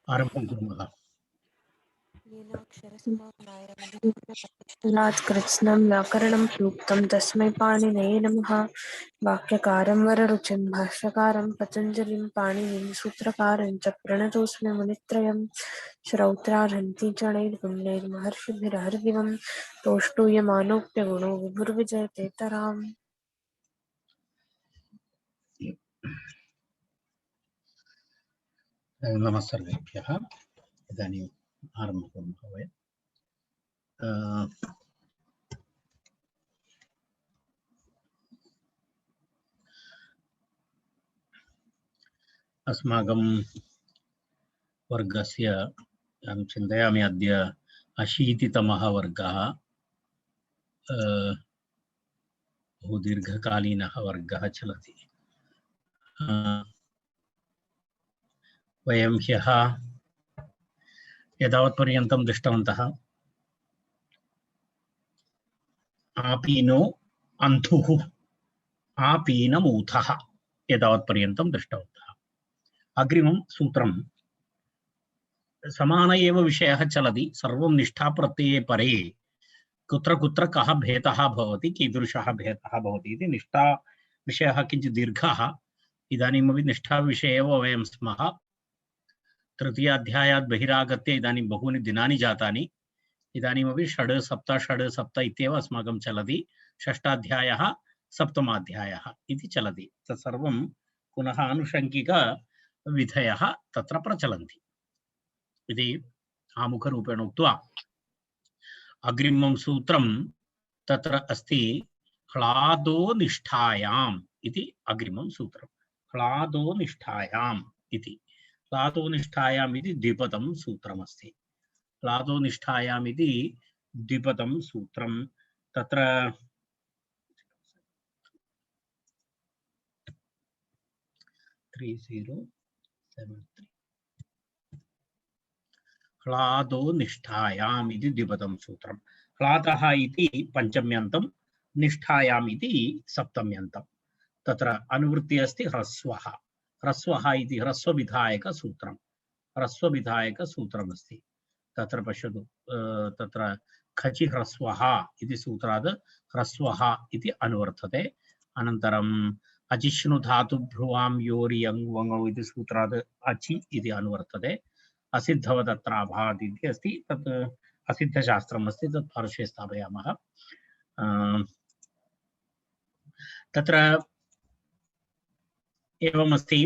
आरम्भं कुर्मः। येनाक्षरसमाम्नायं कृत्स्नं व्याकरणं सूक्तं तस्मै पाणिनये नमः। वाक्यकारं वररुचिं भाष्यकारं पतञ्जलिं पाणिनिं सूत्रकारं च प्रणतोऽस्मि मुनित्रयं। श्रौत्रार्हन्ति चणैर्गुण्यैर्महर्षिभिर्हरिदिवं तोष्टूयमानोऽप्यगुणो विभुर्विजयतेतराम्। नमः सर्वेभ्यः। इदानीम् आरम्भं कुर्मः वयम्। अस्माकं वर्गस्य अहं चिन्तयामि अद्य 80तमः वर्गः। बहु दीर्घकालीनः वर्गः चलति। वयं ह्यः एतावत्पर्यन्तं दृष्टवन्तः आपीनो अन्धुः आपीनमूथः एतावत्पर्यन्तं दृष्टवन्तः। अग्रिमं सूत्रं समान एव विषयः चलति। सर्वं निष्ठाप्रत्यये परे कुत्र कुत्र कः भेदः भवति, कीदृशः भेदः भवति इति निष्ठा विषयः किञ्चित् दीर्घः। इदानीमपि निष्ठा विषये एव वयं स्मः। तृतीयाध्यायात् बहिरागत्य इदानीं बहूनि दिनानि जातानि। इदानीमपि 6-7 इत्येव अस्माकं चलति। षष्ठाध्यायः सप्तमाध्यायः इति चलति। तत्सर्वं पुनः आनुषङ्गिकविधयः तत्र प्रचलन्ति इति आमुखरूपेण उक्त्वा अग्रिमं सूत्रं तत्र अस्ति ह्लादो निष्ठायाम् इति अग्रिमं सूत्रं। ह्लादो निष्ठायाम् इति द्विपदं सूत्रमस्ति। ह्लादो निष्ठायाम् इति द्विपदं सूत्रं तत्र 3073 ह्लादो निष्ठायाम् इति द्विपदं सूत्रं। ह्लादः इति पञ्चम्यन्तं, निष्ठायाम् इति सप्तम्यन्तं। तत्र अनुवृत्ति अस्ति ह्रस्वः। ह्रस्वः इति ह्रस्वविधायकसूत्रं। ह्रस्वविधायकसूत्रमस्ति। तत्र पश्यतु, तत्र खचि ह्रस्वः इति सूत्रात् ह्रस्वः इति अनुवर्तते। अनन्तरम् अजिष्णु धातुभ्रुवां योरि यङ् वङौ इति सूत्रात् अचि इति अनुवर्तते। असिद्धवदत्राभात् इति अस्ति। तत् असिद्धशास्त्रम् अस्ति, तत् पार्श्वे स्थापयामः। तत्र एवमस्ति,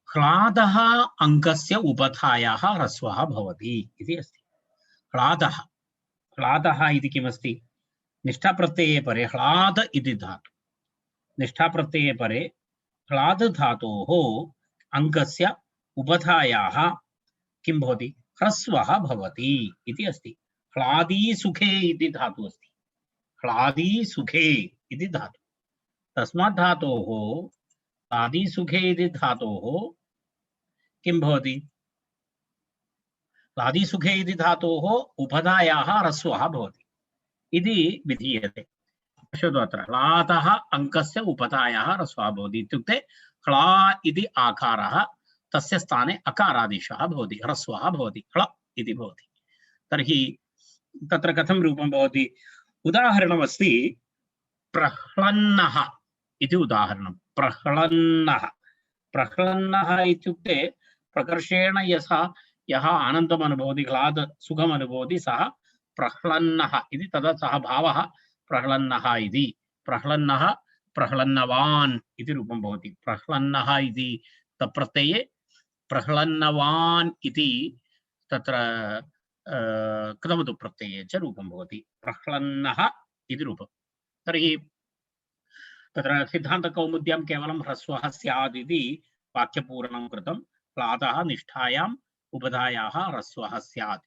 ह्लादः अङ्कस्य उपधायाः ह्रस्वः भवति इति अस्ति। ह्लादः ह्लादः इति किमस्ति? निष्ठाप्रत्यये परे ह्लाद इति धातु। निष्ठाप्रत्यये परे ह्लाद धातोः अङ्कस्य उपधायाः किं भवति? ह्रस्वः भवति इति अस्ति। ह्लादी सुखे इति धातु अस्ति। ह्लादी सुखे इति धातु। तस्मात् धातोः ह्लादी सुखे इति धातोः किं भवति? ह्लादी सुखे इति धातोः उपधायाः ह्रस्वः भवति इति विधीयते। पश्यतु, अत्र ह्लादः अङ्कस्य उपधायाः ह्रस्वः भवति इत्युक्ते ह्ला इति आकारः, तस्य स्थाने अकारादेशः भवति, ह्रस्वः भवति, ह्ल इति भवति। तर्हि तत्र कथं रूपं भवति? उदाहरणमस्ति प्रह्लन्नः इति उदाहरणं। प्रह्लन्नः प्रह्लन्नः इत्युक्ते प्रकर्षेण यः आनन्दम् अनुभवति, ह्लाद सुखम् अनुभवति, सः प्रह्लन्नः इति। तदा सः भावः प्रह्लन्नः इति। प्रह्लन्नः प्रह्लन्नवान् इति रूपं भवति। प्रह्लन्नः इति तप्रत्यये प्रह्लन्नवान् इति तत्र कृतवतु प्रत्यये च रूपं भवति। प्रह्लन्नः इति रूपं। तर्हि तत्र सिद्धान्तकौमुद्यां केवलं ह्रस्वः स्यात् इति वाक्यपूरणं कृतं। ह्लादः निष्ठायाम् उपधायाः ह्रस्वः स्यात्।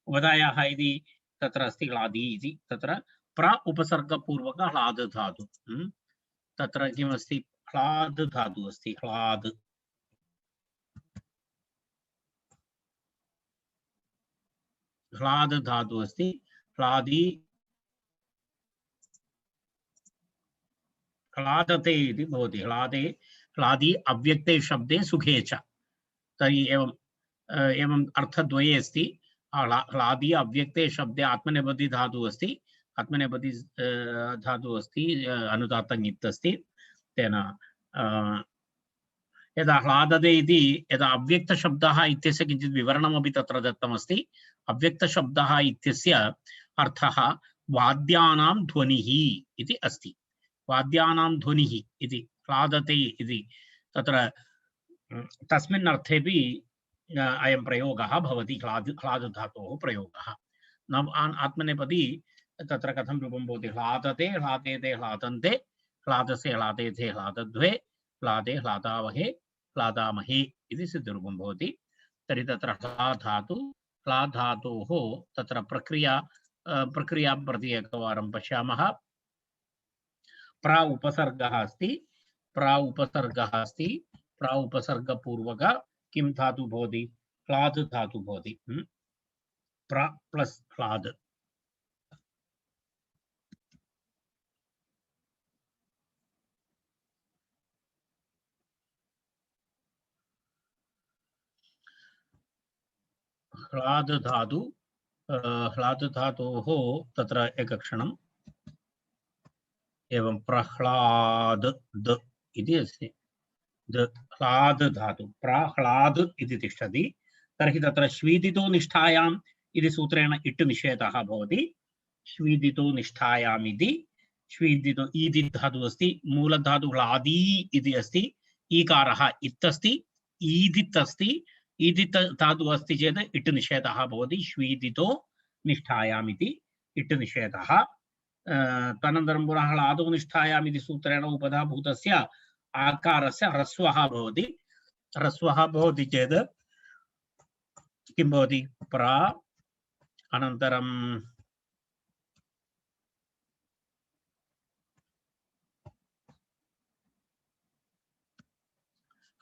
उपधायाः इति तत्र अस्ति ह्लादी इति। तत्र प्र उपसर्गपूर्वक ह्लाद धातु। तत्र किमस्ति? ह्लाद धातु अस्ति। ह्लाद ह्लाद धातु अस्ति। ह्लादी ह्लादते इति भवति। ह्लादे ह्लादि अव्यक्ते शब्दे सुखे च। तर्हि एवम् अर्थद्वये अस्ति। ह्लादि अव्यक्ते शब्दे आत्मनेपदी धातुः अस्ति, आत्मनेपदी धातुः अस्ति, अनुदात्तं इत् अस्ति। तेन यदा ह्लादते इति यदा अव्यक्तशब्दः इत्यस्य किञ्चित् विवरणमपि तत्र दत्तमस्ति। अव्यक्तशब्दः इत्यस्य अर्थः वाद्यानां ध्वनिः इति अस्ति। वाद्यानां ध्वनिः इति ह्लादते इति तत्र तस्मिन् अर्थेपि अयं प्रयोगः भवति। ह्लाद धातोः प्रयोगः न आत्मनेपदी तत्र कथं रूपं भवति? ह्लादते, ह्लादेते, ह्लादन्ते, ह्लादसे, ह्लादेथे, ह्लादध्वे, ह्लादे, ह्लादावहे, ह्लादामहे इति सिद्धरूपं भवति। तर्हि तत्र ह्ला धातोः तत्र प्रक्रियां प्रति एकवारं पश्यामः। प्र उपसर्गः अस्ति, प्र उपसर्गपूर्वक किं धातु भवति? ह्लाद धातु भवति। प्र प्लस ह्लाद। ह्लाद धातोः तत्र एकक्षणम् एवं प्रह्लाद द इति अस्ति। ह्लाद धातु प्रह्लाद इति तिष्ठति। तर्हि तत्र श्वीदितो निष्ठायाम् इति सूत्रेण इट् निषेधः भवति। श्वीदितो निष्ठायाम् इति श्वीदितो ईदि धातु अस्ति, मूलधातु ह्लादी इति अस्ति, ईकारः इत् अस्ति, ईदित् अस्ति। ईदित् धातु अस्ति चेत् इट् निषेधः भवति। श्वीदितो निष्ठायाम् इति इट् निषेधः। तदनन्तरं पुनः ह्लादो निष्ठायाम् इति सूत्रेण उपधाभूतस्य आकारस्य ह्रस्वः भवति। ह्रस्वः भवति चेत् किं भवति? प्र अनन्तरं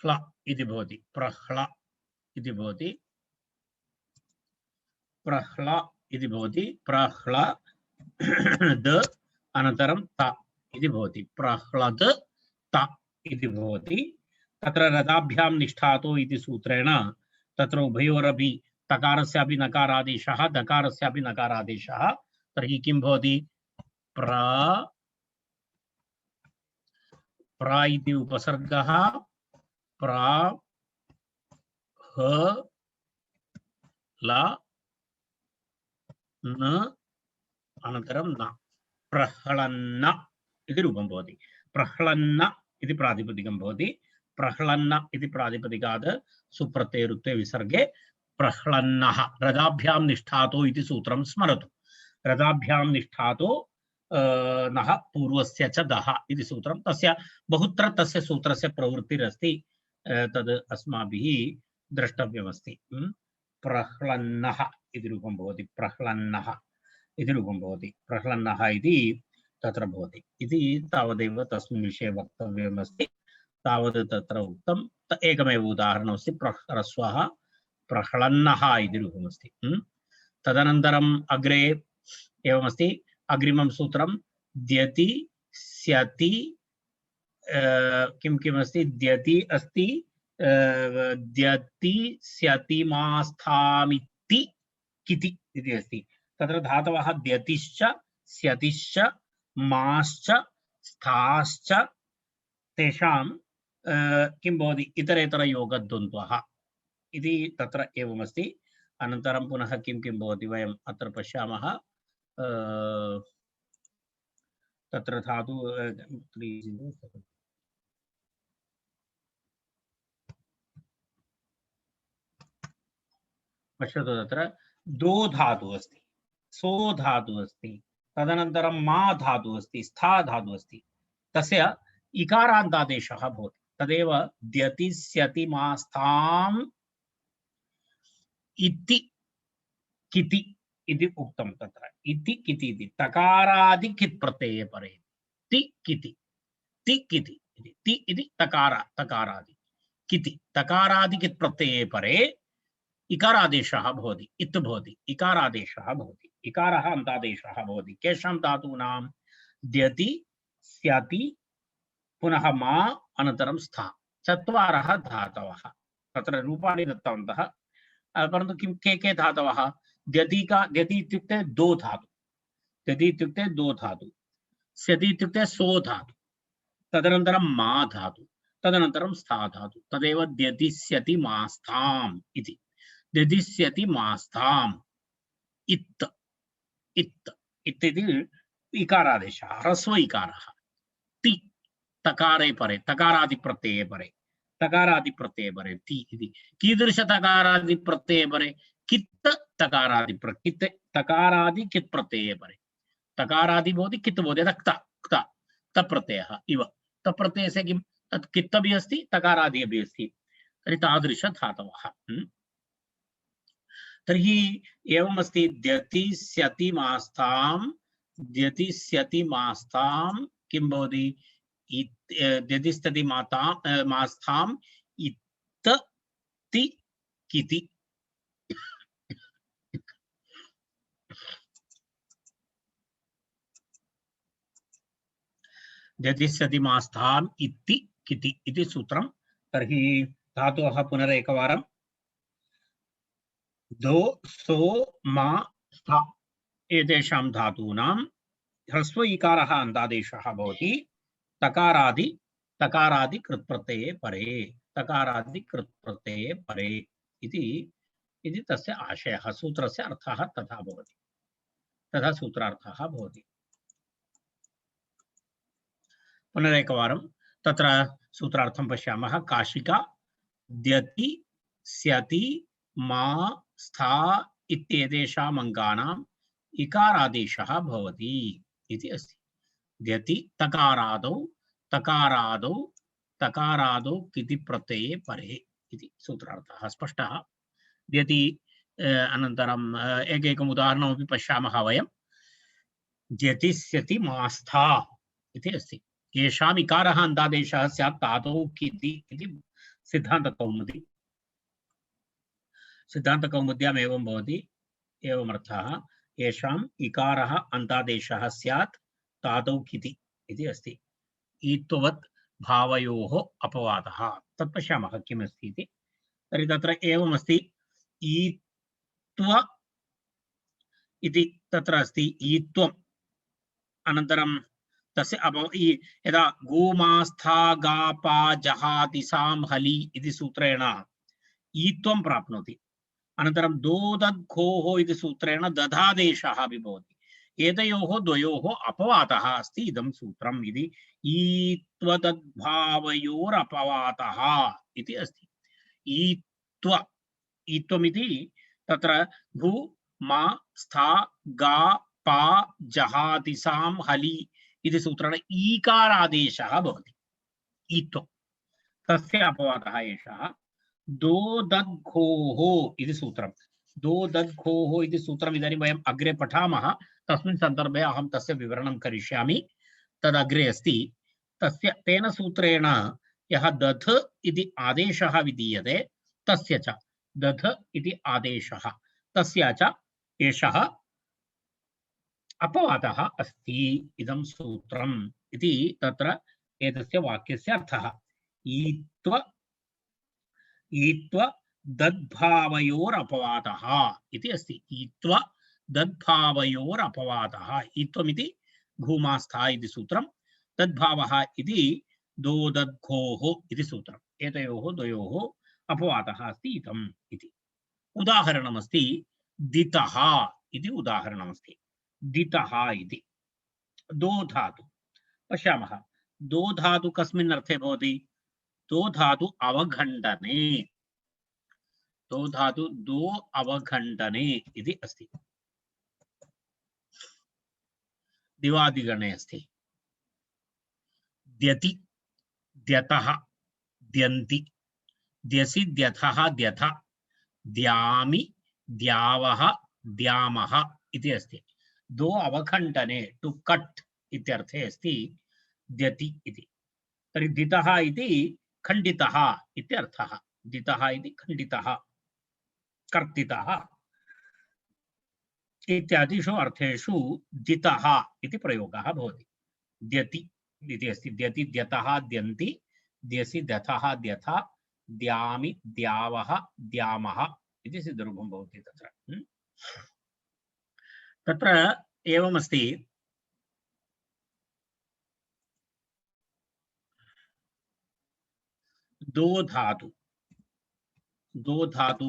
ह्ल इति भवति। प्रह्ल इति भवति। प्रह्ल इति भवति। प्रह्ल द अनन्तरं त इति भवति। प्रह्लद त इति भवति। तत्र रदाभ्यां निष्ठातो इति सूत्रेण तत्र उभयोरपि तकारस्यापि नकारादेशः, दकारस्यापि नकारादेशः। तर्हि किं भवति? प्र इति उपसर्गः, प्र ह ल न अनन्तरं न, प्रह्लन्न इति रूपं भवति। प्रह्लन्न इति प्रातिपदिकं भवति। प्रह्लन्न इति प्रातिपदिकात् सुप्रत्ययरुत्वे विसर्गे प्रह्लन्नः। रदाभ्यां निष्ठातो इति सूत्रं स्मरतु। रदाभ्यां निष्ठातो नः पूर्वस्य च दः इति सूत्रं। तस्य बहुत्र तस्य सूत्रस्य प्रवृत्तिरस्ति, तद् अस्माभिः द्रष्टव्यमस्ति। प्रह्लन्नः इति रूपं भवति। प्रह्लन्नः इति रूपं भवति। प्रह्लन्नः इति तत्र भवति इति तावदेव तस्मिन् विषये वक्तव्यमस्ति। तावद् तत्र उक्तं। एकमेव उदाहरणमस्ति, ह्रस्वः प्रह्लन्नः इति रूपमस्ति। तदनन्तरम् अग्रे एवमस्ति। अग्रिमं सूत्रं द्यति स्यति, किमस्ति? द्यति अस्ति, द्यति स्यतिमास्थामिति किति इति अस्ति। तत्र धातवः द्यतिश्च स्यतिश्च माश्च स्थाश्च तेषां किं भवति? इतरेतरयोगद्वन्द्वः इति तत्र एवमस्ति। अनन्तरं पुनः किं किं भवति वयम् अत्र पश्यामः। तत्र धातु पश्यतु, तत्र दो धातु अस्ति, सो धातु अस्ति, तदनन्तरं मा धातु अस्ति, स्था धातु अस्ति। तस्य इकारान्तादेशः भवति। तदेव द्यति स्यति मास्थाम् इति किति इति उक्तं। तत्र इति किति इति तकारादि कित् प्रत्यये परे ति किति, ति किति इति, ति इति तकारादि, किति तकारादि कित् प्रत्यये परे इकारादेशः भवति। इत् भवति, इकारादेशः भवति, इकारः अन्तादेशः भवति। केषां धातूनां? द्यति स्याति पुनः मा अनन्तरं स्था चत्वारः धातवः तत्र रूपाणि दत्तवन्तः परन्तु किं के धातवः द्यति इत्युक्ते दो धातु द्यति इत्युक्ते दो धातु स्यति इत्युक्ते सो धातु तदनन्तरं मा धातु तदनन्तरं स्था धातु तदेव द्यतिस्यति मास्थाम् इति द्यतिस्यति मास्थाम् इत् इत् इति इकारादेशः ह्रस्व इकारः ति तकारे परे तकारादिप्रत्यये परे ति इति कीदृश तकारादिप्रत्यये परे कित् तकारादिप्रकित् तकारादि कित् प्रत्यये परे तकारादि भवति कित् भवति क्ता क्ता तप्रत्ययः इव तप्रत्ययस्य किं तत् कित् अपि अस्ति तकारादि अपि अस्ति तर्हि तादृश धातवः तर्हि एवमस्ति द्यतिस्यति मास्तां किं भवति द्यतिस्यति मास्ताम् इत् ति किति द्यतिस्यति मास्थाम् इति किति इति सूत्रं तर्हि धातवः पुनरेकवारं दो सो मा स्था एतेषां धातूनां ह्रस्व इकारः अन्तादेशः भवति तकारादि कृत्प्रत्यये परे इति तस्य आशयः सूत्रस्य अर्थः तथा भवति तथा सूत्रार्थः भवति पुनरेकवारं तत्र सूत्रार्थं पश्यामः काशिका द्यति स्यति मा स्था इत्येतेषाम् अङ्गानाम् इकारादेशः भवति इति अस्ति द्यति तकारादौ किति प्रत्यये परे इति सूत्रार्थः स्पष्टः द्यति अनन्तरम् एकैकम् उदाहरणमपि पश्यामः वयं द्यतिस्यति मास्था इति अस्ति येषाम् इकारः अन्तादेशः स्यात् तादौ किति इति सिद्धान्तकौमुद्याम् एवं भवति एवमर्थः येषाम् इकारः अन्तादेशः स्यात् तादौ किति इति अस्ति ईत्ववत् भावयोः अपवादः तत् पश्यामः किम् अस्ति इति तर्हि तत्र एवमस्ति ईत्व इति तत्र अस्ति ईत्वम् अनन्तरं तस्य यदा गोमास्था गापा जहातिसां हलि इति सूत्रेण ईत्वं प्राप्नोति अनन्तरं दोदद्घोः इति सूत्रेण दधादेशः अपि भवति एतयोः द्वयोः अपवादः अस्ति इदं सूत्रम् इति ईत्वदद्भावयोरपवादः इति अस्ति ईत्वमिति तत्र गु मा स्था गा पा जहातिसां हलि इति सूत्रेण ईकारादेशः भवति ईत्वं तस्य अपवादः एषः दोदद्घोः इति सूत्रं दोदद्घोः इति सूत्रम् इदानीं वयम् अग्रे पठामः तस्मिन् सन्दर्भे अहं तस्य विवरणं करिष्यामि तदग्रे अस्ति तस्य तेन सूत्रेण यः दध इति आदेशः विधीयते तस्य च दध इति आदेशः तस्य च एषः अपवादः अस्ति इदं सूत्रम् इति तत्र एतस्य वाक्यस्य अर्थः ईत्व दद्भावयोरपवादः इति अस्ति ईत्व दद्भावयोरपवादः ईत्वमिति घूमास्था इति सूत्रं तद्भावः इति दोदद्घोः इति सूत्रम् एतयोः द्वयोः अपवादः अस्ति इदम् इति उदाहरणमस्ति दितः इति उदाहरणमस्ति दितः इति दो धातु पश्यामः दो धातु कस्मिन् अर्थे भवति दो धातु अवघण्टने इति अस्ति दिवादिगणे अस्ति द्यति द्यतः द्यन्ति द्यसि द्यथः द्यथ द्यामि द्यावः द्यामः इति अस्ति दो अवघण्टने टु कट इत्यर्थे अस्ति द्यति इति तर्हि दितः इति खण्डितः इत्यर्थः दितः इति खण्डितः कर्तितः इत्यादिषु अर्थेषु दितः इति प्रयोगः भवति द्यति इति अस्ति द्यति द्यतः द्यन्ति द्यसि दथः द्यथा द्यामि द्यावः द्यामः इति सिद्धरूपं भवति तत्र। तत्र एवमस्ति दो धातु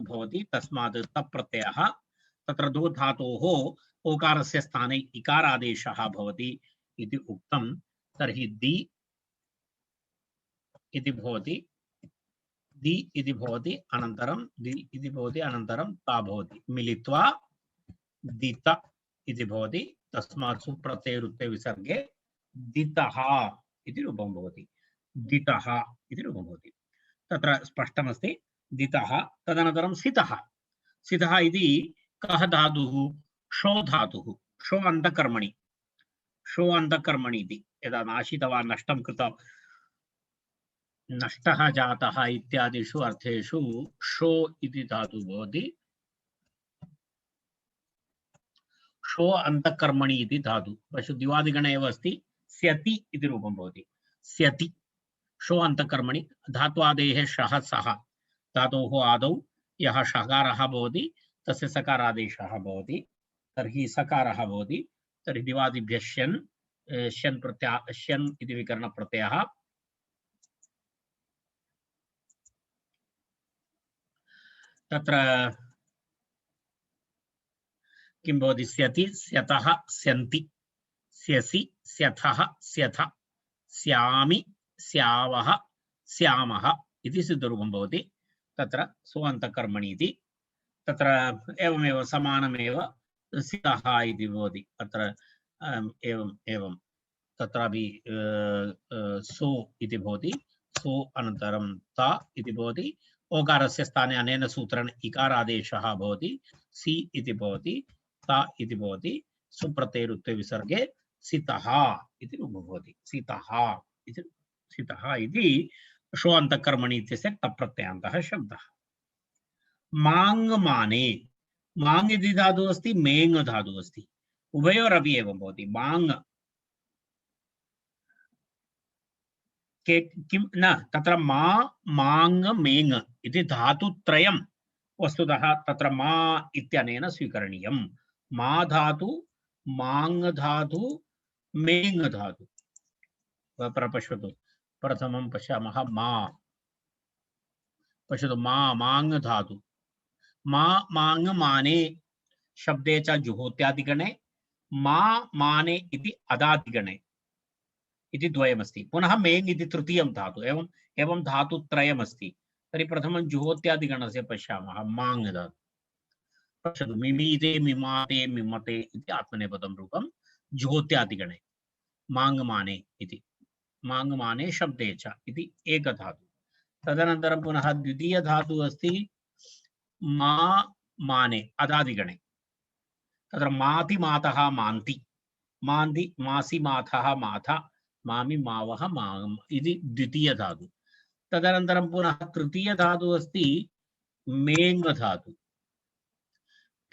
भवति तस्मात् तप् प्रत्ययः तत्र दो धातोः ओकारस्य स्थाने इकारादेशः भवति इति उक्तं। तर्हि दि इति भवति अनन्तरं दि इति भवति अनन्तरं ता भवति मिलित्वा दित इति भवति। तस्मात् सुप्रत्ययरुत्ते विसर्गे दितः इति रूपं भवति। दितः इति रूपं भवति। तत्र स्पष्टमस्ति दितः। तदनन्तरं सितः। सितः इति कः धातुः? शो धातुः। शो अन्तःकर्मणि इति यदा नाशितवान् नष्टं कृतं नष्टः जातः इत्यादिषु अर्थेषु शो इति धातुः भवति। शो अन्तःकर्मणि इति धातु पशु दिवादिगणे एव अस्ति। स्यति इति रूपं भवति। स्यति शो अन्तःकर्मणि धात्वादेः शः सः धातोः आदौ यः षकारः भवति तस्य सकारादेशः भवति। तर्हि सकारः भवति। तर्हि दिवादिभ्यः श्यन् श्यन् इति विकरणप्रत्ययः तत्र किं भवति? स्यति स्यतः स्यन्ति स्यसि स्यथः स्यथ स्यामि स्यावः स्यामः इति सिद्धरूपं भवति। तत्र सुअन्तःकर्मणि इति तत्र एवमेव समानमेव सितः इति भवति। अत्र एवं तत्रापि सो इति भवति। सो अनन्तरं ता इति भवति। ओकारस्य स्थाने अनेन सूत्रेण इकारादेशः भवति। सि इति भवति ता इति भवति। सुप्रत्ययरुत्ते विसर्गे सितः इति रूपं भवति। सितः इति शो अन्तःकर्मणि इत्यस्य तप्रत्ययान्तः शब्दः। माङ् माने माङ् इति धातुः अस्ति मेङ् धातुः अस्ति। उभयोरपि एवं भवति। माङ् किं न तत्र मा माङ् मेङ् इति धातुत्रयं वस्तुतः तत्र मा इत्यनेन स्वीकरणीयं। मा धातु माङ् धातु मेङ् धातु। पश्यतु प्रथमं पश्यामः मा पश्यतु मा माङ् धातु मा माङ् माने शब्दे च जुहोत्यादिगणे मा माने इति अदादिगणे इति द्वयमस्ति। पुनः मेङ् इति तृतीयं धातु एवं धातुत्रयमस्ति। तर्हि प्रथमं जुहोत्यादिगणस्य पश्यामः माङ् धातु। पश्यतु मिमीते मिमाते मिमते इति आत्मनेपदं रूपं जुहोत्यादिगणे माङ् माने इति माङ् माने शब्दे च इति एकधातु। तदनन्तरं पुनः द्वितीयधातुः अस्ति मा माने अदादिगणे। तत्र माति मातः मान्ति मान्ति मासि माथः माथा मामि मावः माम् इति द्वितीयधातु। तदनन्तरं पुनः तृतीयधातुः अस्ति मेङ् धातु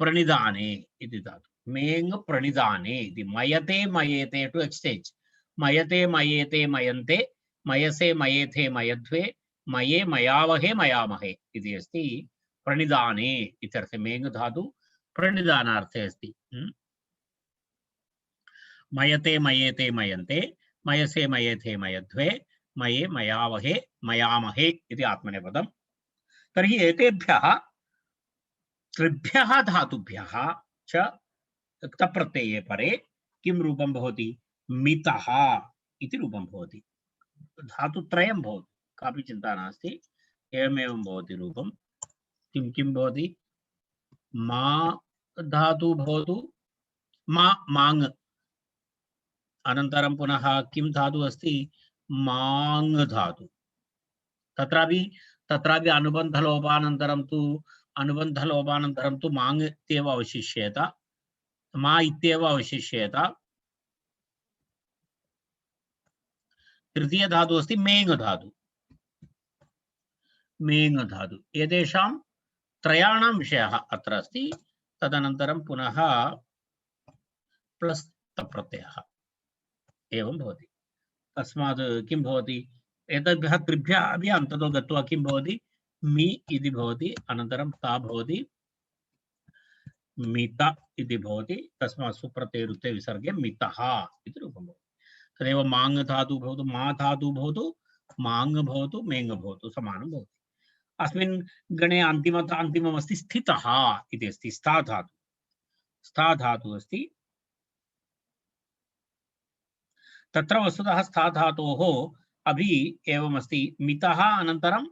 प्रणिधाने इति धातु। मेङ् प्रणिधाने इति मयते मयेते टु एक्सचेंज मयते मयेते मयन्ते मयसे मयेथे मयध्वे मये मयावहे मयामहे इति अस्ति। प्रणिधाने इत्यर्थे मेङ् धातु प्रणिधानार्थे अस्ति। मयते मयेते मयन्ते मयसे मयेथे मयध्वे मये मयावहे मयामहे इति आत्मनेपदम्। तर्हि एतेभ्यः त्रिभ्यः धातुभ्यः च तप्रत्यये परे किं रूपं भवति? मितः इति रूपं भवति। धातुत्रयं भवति कापि चिन्ता नास्ति। एवमेवं भवति रूपं। किं भवति? मा धातु भवतु मा माङ् अनन्तरं पुनः किं धातु अस्ति? माङ् धातु। तत्रापि अनुबन्धलोपानन्तरं तु माङ् इत्येव अवशिष्येत। मा इत्येव अवशिष्येत। तृतीय धातु अस्ति मेङ् धातु। मेङ् धातु एतेषां त्रयाणां विषयः अत्र अस्ति। तदनन्तरं पुनः प्लस् तप्रत्ययः एवं भवति। तस्मात् किं भवति? एतद्भ्यः त्रिभ्यः अपि अन्ततो गत्वा किं भवति मि इति भवति अनन्तरं ता भवति मित इति भवति तस्मात् सुप्रत्ययरुत्ते विसर्गे मितः इति रूपं भवति तदेव माङ् धातु भवतु मा धातु भवतु माङ् भवतु मेङ् भवतु समानं भवति अस्मिन् गणे अन्तिममस्ति स्थितः इति अस्ति स्था धातु अस्ति तत्र वस्तुतः स्था धातोः अभि एवमस्ति मितः अनन्तरं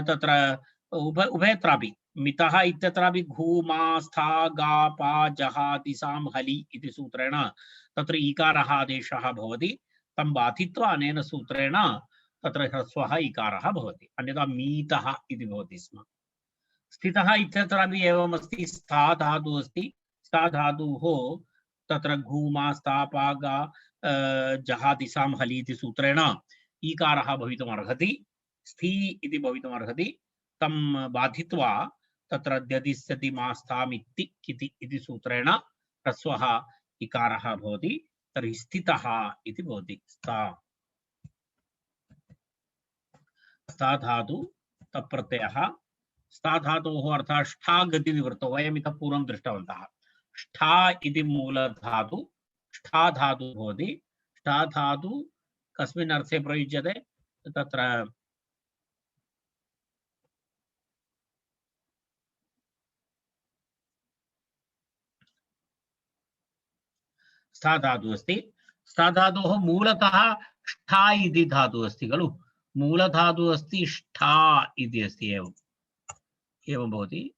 तत्र उभयत्रापि मितः इत्यत्रापि घूमा स्था गा पा जहा दिसां हलि इति सूत्रेण तत्र ईकारः आदेशः भवति तं बाधित्वा अनेन सूत्रेण तत्र ह्रस्वः ईकारः भवति अन्यथा मीतः इति भवति स्म स्थितः इत्यत्रापि एवमस्ति स्था धातुः अस्ति स्था धातुः तत्र घूमा स्था पा गा जहा दिसां हलि इति सूत्रेण ईकारः भवितुमर्हति स्थि इति भवितुमर्हति तं बाधित्वा तत्र द्यदिस्यति मास्थामिति किति इति सूत्रेण ह्रस्वः इकारः भवति तर्हि स्थितः इति भवति स्था धातु तप्रत्ययः स्था धातोः अर्थात् ष्ठा गतिनिवृत्तौ वयम् इतः पूर्वं दृष्टवन्तः ष्ठा इति मूलधातु ष्ठा धातु भवति ष्ठा धातु कस्मिन् अर्थे प्रयुज्यते तत्र स्था धातु अस्ति स्था धातोः मूलतः ष्ठा इति धातु अस्ति खलु मूलधातु अस्ति ष्ठा इति अस्ति एवं भवति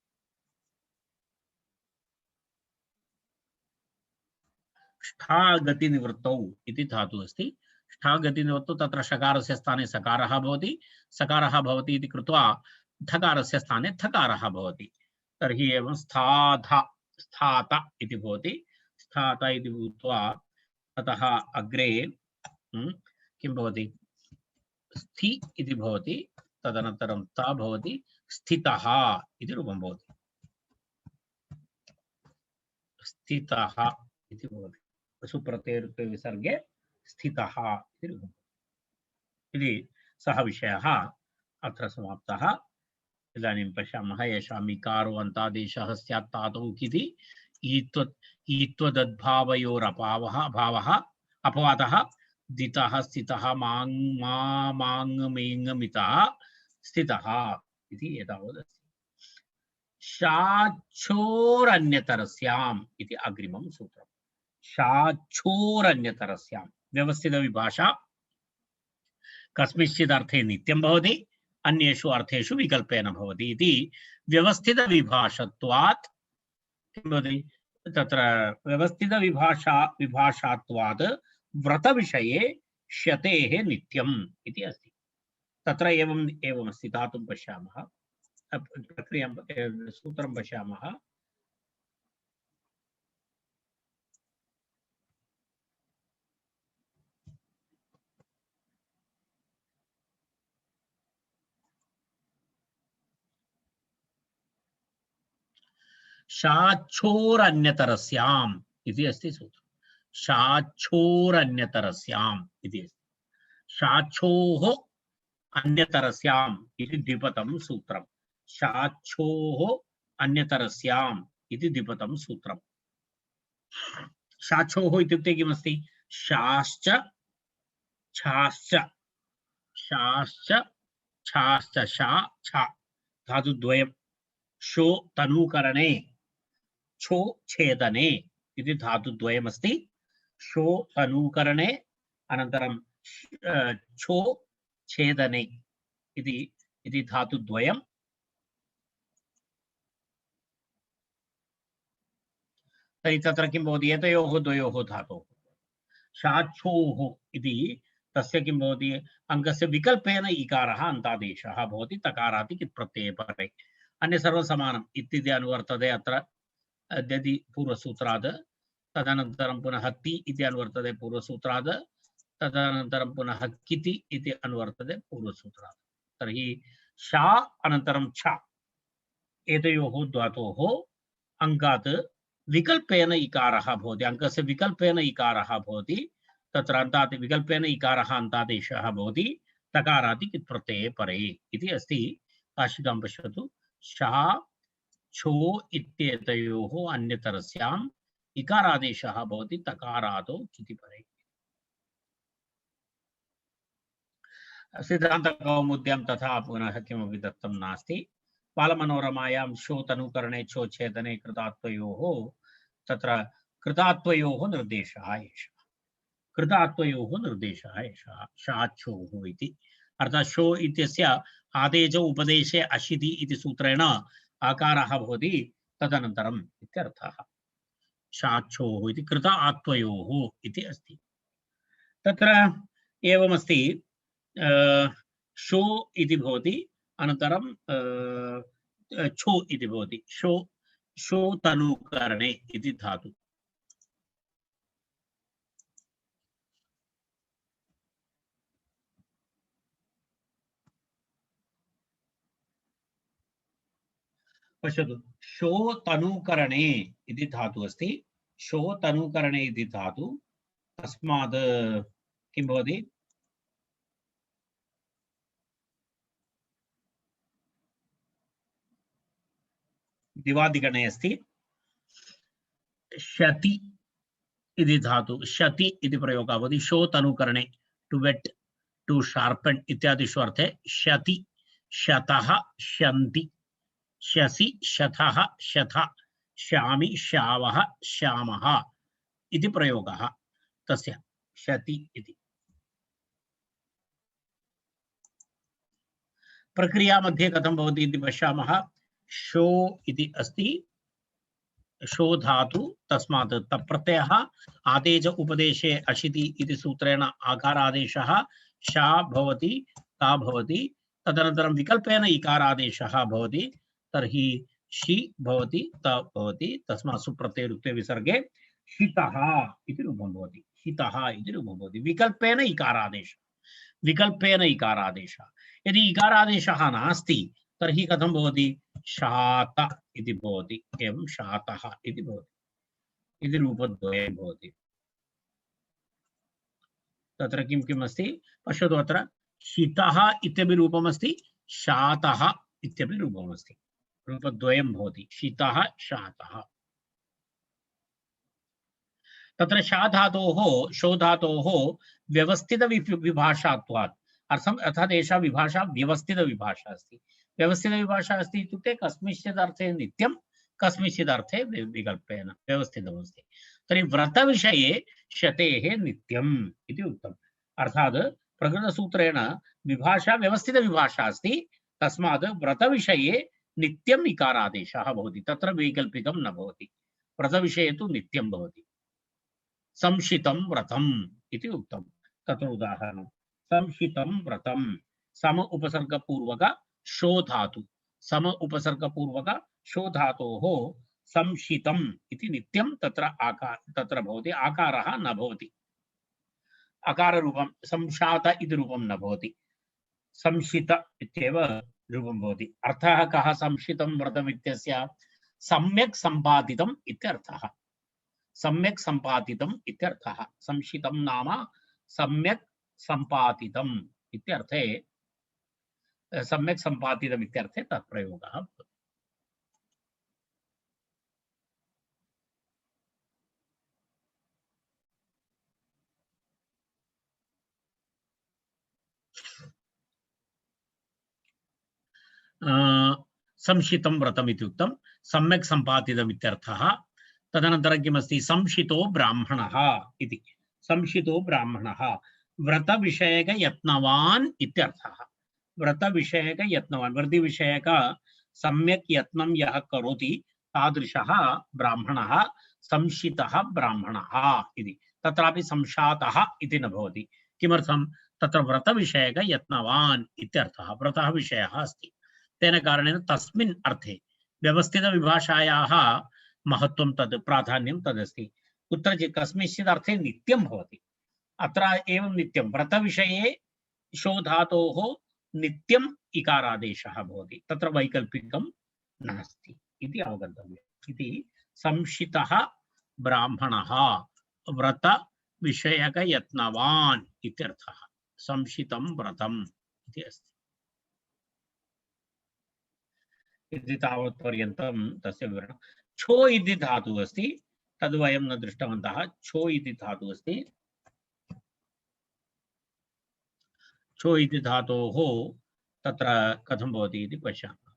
ष्ठा गतिनिवृत्तौ इति धातु अस्ति ष्ठा गतिनिवृत्तौ तत्र षकारस्य स्थाने सकारः भवति सकारः भवति इति कृत्वा धकारस्य स्थाने थकारः भवति तर्हि एवं स्थात इति भवति स्थात इति भूत्वा ततः अग्रे किं भवति स्थि इति भवति तदनन्तरं ता भवति स्थितः इति रूपं भवति स्थितः इति भवति सुप्रत्ययरुत्ते विसर्गे स्थितः इति रूपम् इति सः विषयः अत्र समाप्तः इदानीं पश्यामः येषाम् इकारो अन्तादेशः स्यात् तातौ इति ईत्वदद्भावयोरभावः अपवादः दितः स्थितः माङ् मा माङ् मेङ् मितः स्थितः इति एतावदस्ति शाच्छोरन्यतरस्याम् इति अग्रिमं सूत्रम् शाच्छोरन्यतरस्याम् व्यवस्थितविभाषा कस्मिंश्चित् अर्थे नित्यं भवति अन्येषु अर्थेषु विकल्पेन भवति इति व्यवस्थितविभाषत्वात् किं भवति तत्र व्यवस्थितविभाषात्वात् व्रतविषये श्यतेः नित्यम् इति अस्ति तत्र एवमस्ति धातुं पश्यामः प्रक्रियां सूत्रं पश्यामः शाच्छोरन्यतरस्याम् इति अस्ति सूत्रम् शाच्छोरन्यतरस्याम् इति अस्ति शाच्छोः अन्यतरस्याम् इति द्विपदं सूत्रम् शाच्छोः अन्यतरस्याम् इति द्विपदं सूत्रम् शाच्छोः इत्युक्ते किमस्ति शाश्च छाश्च शाश्च छाश्च शा छा धातुद्वयं शो तनूकरणे छो छेदने इति धातुद्वयमस्ति शो तनूकरणे अनन्तरं छो छेदने इति धातुद्वयम् तर्हि तत्र किं भवति एतयोः द्वयोः धातोः शाच्छोः इति तस्य किं भवति अङ्गस्य विकल्पेन इकारः अन्तादेशः भवति तकारात् कित् प्रत्यये परे अन्य सर्वं समानम् इत्यादि अनुवर्तते अत्र यदि पूर्वसूत्रात् तदनन्तरं पुनः ति इति अनुवर्तते पूर्वसूत्रात् तदनन्तरं पुनः किति इति अनुवर्तते पूर्वसूत्रात् तर्हि शा अनन्तरं छ एतयोः धातोः अङ्गात् विकल्पेन इकारः भवति अङ्कस्य विकल्पेन इकारः भवति तत्र अन्तात् विकल्पेन इकारः अन्तादेशः भवति तकारादि कित् प्रत्यये परे इति अस्ति। काशिकां पश्यतु। शः छो इत्येतयोः अन्यतरस्याम् इकारादेशः भवति तकारादौ किति परे। सिद्धान्तकौमुद्यां तथा पुनः किमपि दत्तं नास्ति। बालमनोरमायां शो तनुकरणे छो छेदने कृतात्वयोः तत्र कृतात्वयोः निर्देशः एषः। कृतात्वयोः निर्देशः एषः शाच्छोः इति। अर्थात् शो इत्यस्य आदेश उपदेशे अशिति इति सूत्रेण आकारः भवति तदनन्तरम् इत्यर्थः। शाच्छोः इति कृत आत्वयोः इति अस्ति। तत्र एवमस्ति। शो इति भवति, अनन्तरं छो इति भवति। शो तनुकरणे इति धातु। पश्यतु, शो तनुकरणे इति धातु अस्ति। शो तनुकरणे इति धातु, तस्मात् किं भवति? दिवादिगणे अस्ति। शति इति धातु, शति इति प्रयोगः भवति। शो तनुकरणे, टु वेट, टु शार्पन इत्यादिषु अर्थे शति, शतः, शन्ति, शसि, शतः, शथा, श्यामि, श्यावः, श्यामः इति प्रयोगः तस्य शति इति। प्रक्रिया मध्ये कथं भवति इति पश्यामः। शो इति अस्ति, शो धातु, तस्मात् तप्रत्ययः आदेश उपदेशे अशिति इति सूत्रेण आकारादेशः शा भवति, ता भवति, तदनन्तरं विकल्पेन इकारादेशः भवति, तर्हि शि भवति, त भवति, तस्मात् सुप्रत्ययरुक्ते विसर्गे शितः इति रूपं भवति। शितः इति रूपं भवति विकल्पेन इकारादेशः। विकल्पेन इकारादेशः। यदि इकारादेशः नास्ति तर्हि कथं भवति? शात इति भवति। एवं शातः इति भवति। इति रूपद्वयं भवति। तत्र किं किम् अस्ति पश्यतु। अत्र शितः इत्यपि रूपमस्ति, शातः इत्यपि रूपमस्ति। रूपद्वयं भवति, शितः शातः। तत्र शा धातोः, शो धातोः व्यवस्थित विभाषात्वात्, अर्थात् एषा विभाषा व्यवस्थित विभाषा अस्ति। व्यवस्थित विभाषा अस्ति इत्युक्ते कस्मिंश्चित् अर्थे नित्यं, कस्मिंश्चित् अर्थे विकल्पेन व्यवस्थितमस्ति। तर्हि व्रतविषये शतेः नित्यम् इति उक्तम्। अर्थात् प्रकृतसूत्रेण विभाषा व्यवस्थित विभाषा अस्ति, तस्मात् व्रतविषये नित्यम् इकारादेशः भवति। तत्र वैकल्पिकं न भवति। व्रतविषये तु नित्यं भवति। संशितं व्रतम् इति उक्तं। तत्र उदाहरणं संशितं व्रतं, सम उपसर्गपूर्वक शो धातु, सम उपसर्गपूर्वक शो धातोः संशितम् इति नित्यं तत्र भवति। आकारः न भवति, अकाररूपं संशात इति रूपं न भवति, संशित इत्येव रूपं भवति। अर्थः कः? संशितं व्रतम् इत्यस्य सम्यक् सम्पादितम् इत्यर्थः। सम्यक् सम्पादितम् इत्यर्थः। संशितं नाम सम्यक् सम्पादितम् इत्यर्थे, सम्यक् सम्पादितम् इत्यर्थे तत् प्रयोगः भवति। संशितं व्रतम् इत्युक्तं सम्यक् सम्पादितम् इत्यर्थः। तदनन्तरं किमस्ति? संशितो ब्राह्मणः इति। संशितो ब्राह्मणः व्रतविषयकयत्नवान् इत्यर्थः। व्रतविषयकयत्नवान्, व्रतिविषयक सम्यक् यत्नं यः करोति तादृशः ब्राह्मणः संशितः ब्राह्मणः इति। तत्रापि संशातः इति न भवति। किमर्थं? तत्र व्रतविषयकयत्नवान् इत्यर्थः। व्रतः विषयः अस्ति। तेन कारणेन तस्मिन् अर्थे व्यवस्थितविभाषायाः महत्त्वं तद्, प्राधान्यं तदस्ति। कुत्रचित् कस्मिंश्चित् अर्थे नित्यं भवति। अत्र एवं नित्यं व्रतविषये शो धातोः नित्यम् इकारादेशः भवति। तत्र वैकल्पिकं नास्ति इति अवगन्तव्यम्। इति संशितः ब्राह्मणः व्रतविषयकयत्नवान् इत्यर्थः। संशितं व्रतम् इति अस्ति। इति तावत्पर्यन्तं तस्य विवरणं। छो इति धातुः अस्ति, तद् वयं न दृष्टवन्तः। छो इति धातुः अस्ति। छो इति धातोः तत्र कथं भवति इति पश्यामः।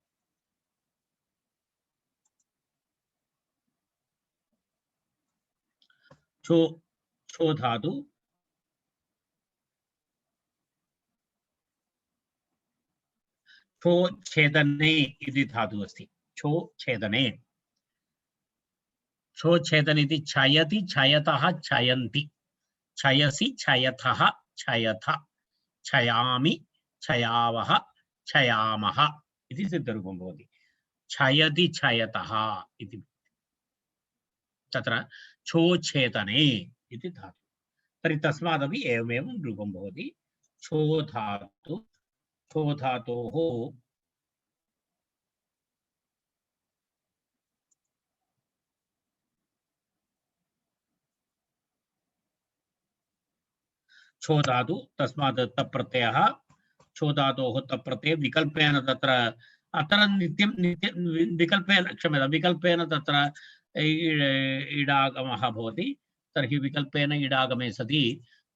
छो छो धातु छो छेदने इति धातुः अस्ति। छो छेदने, छो छेदन इति छयति छयतः छयन्ति, छयसि छयथः छयथ, छयामि छयावः छयामः इति सिद्धरूपं भवति। छयति छयतः इति तत्र छो छेदने इति धातु। तर्हि तस्मादपि एवमेव रूपं भवति। छो धातु, छो धातोः छो धातु, तस्मात् तप् प्रत्ययः, छो धातोः तप् प्रत्यये विकल्पेन तत्र अत्र नित्यं विकल्पेन, क्षम्यतां, विकल्पेन तत्र इडागमः भवति। तर्हि विकल्पेन इडागमे सति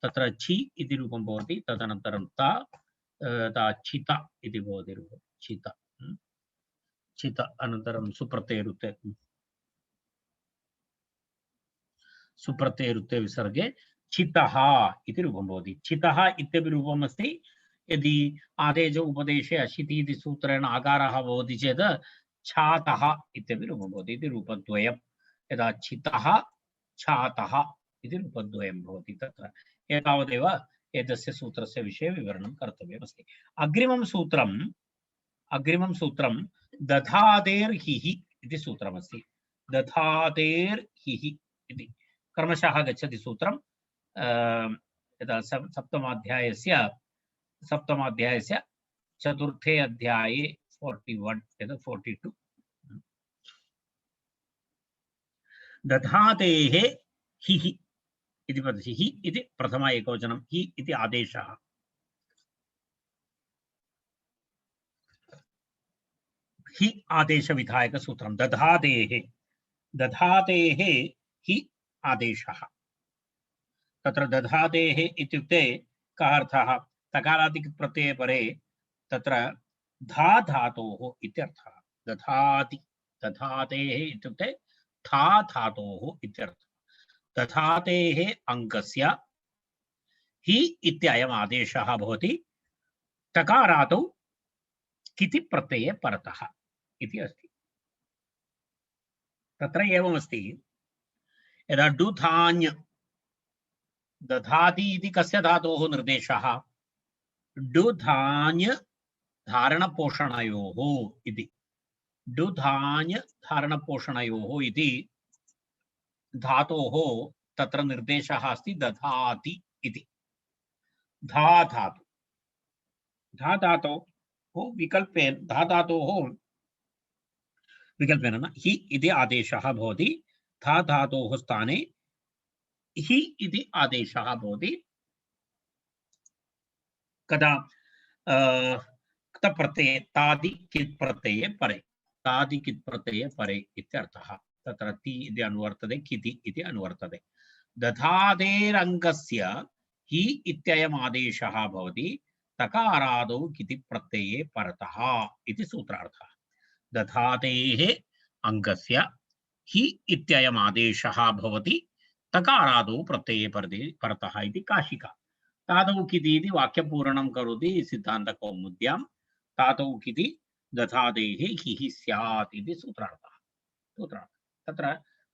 तत्र छि इति रूपं भवति। तदनन्तरं ता छित इति भवति रूपं। छित छित अनन्तरं सुप्रत्ययरुत्ते विसर्गे छितः इति रूपं भवति। छितः इत्यपि रूपम् अस्ति। यदि आदेश उपदेशे अशिति इति सूत्रेण आकारः भवति चेत् छातः इत्यपि रूपं भवति। इति रूपद्वयं। यदा छितः छातः इति रूपद्वयं भवति। तत्र एतावदेव एतस्य सूत्रस्य विषये विवरणं कर्तव्यमस्ति। अग्रिमं सूत्रं दधातेर्हिः इति सूत्रमस्ति। दधातेर्हिः इति क्रमशः गच्छति सूत्रं। यदा सप्तमाध्यायस्य चतुर्थे अध्याये 41 यदा 42 दधातेः हिः इति वदति। हि इति प्रथम एकवचनं, हि इति आदेशः। हि आदेशविधायकसूत्रं। दधातेः हि आदेशः। तत्र दधातेः इत्युक्ते कः अर्थः? तकारादिक् प्रत्यये परे तत्र धा धातोः इत्यर्थः। दधाति, दधातेः इत्युक्ते था धातोः इत्यर्थः। दधातेः अङ्कस्य हि इत्ययम् आदेशः भवति तकारादौ किति प्रत्यये परतः इति अस्ति। तत्र एवमस्ति, यदा डुधान्य दधाति इति कस्य धातोः निर्देशः? डुधान्य धारणपोषणयोः इति। डुधान्य धारणपोषणयोः इति धातोः तत्र निर्देशः अस्ति दधाति इति। धा धातु, धा धातोः विकल्पेन, धा धातोः विकल्पेन न हि इति आदेशः भवति। धा धातोः स्थाने हि इति आदेशः भवति कदा? क्तप्रत्यये तादि कित् प्रत्यये परे, तादि कित् प्रत्यये परे इत्यर्थः। तत्र ति इति अनुवर्तते, किति इति अनुवर्तते। दधातेरङ्गस्य हि इत्ययम् आदेशः भवति तकारादौ किति प्रत्यये परतः इति सूत्रार्थः। दधातेः अङ्गस्य हि इत्ययम् आदेशः भवति तकारादौ प्रत्यये परतः इति काशिका। तादौ किति इति वाक्यपूरणं करोति सिद्धान्तकौमुद्यां। तादौ किति दधातेः हिः स्यात् इति सूत्रार्थः। तत्र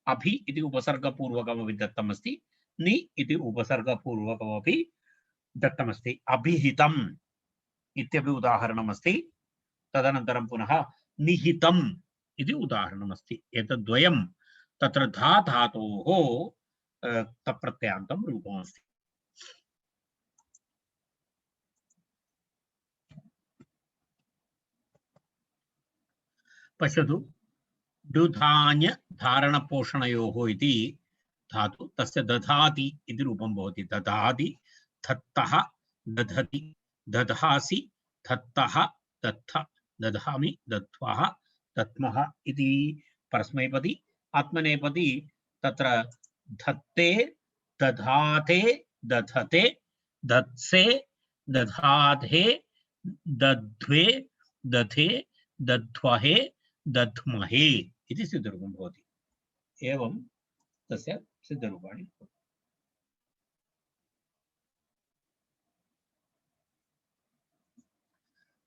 अभि इति उपसर्गपूर्वकमपि दत्तमस्ति, नि इति उपसर्गपूर्वकमपि दत्तमस्ति। अभिहितम् इत्यपि उदाहरणमस्ति। तदनन्तरं पुनः निहितम् इति उदाहरणमस्ति। एतद्वयं तत्र धा धातोः तप्रत्ययान्तं रूपमस्ति। पश्यतु, डुधान्य धारणपोषणयोः इति धातु, तस्य दधाति इति रूपं भवति। दधाति, धत्तः, दधति, दधासि, दत्तः दत्थ दधामि दत्त्वः दत्मः इति परस्मैपदी आत्मनेपदी तत्र धत्ते दधाते दधते दत्से दधाधे दध्वे दधे दध्वहे दध्महे इति सिद्धरूपं भवति। एवं तस्य सिद्धरूपाणि भवन्ति।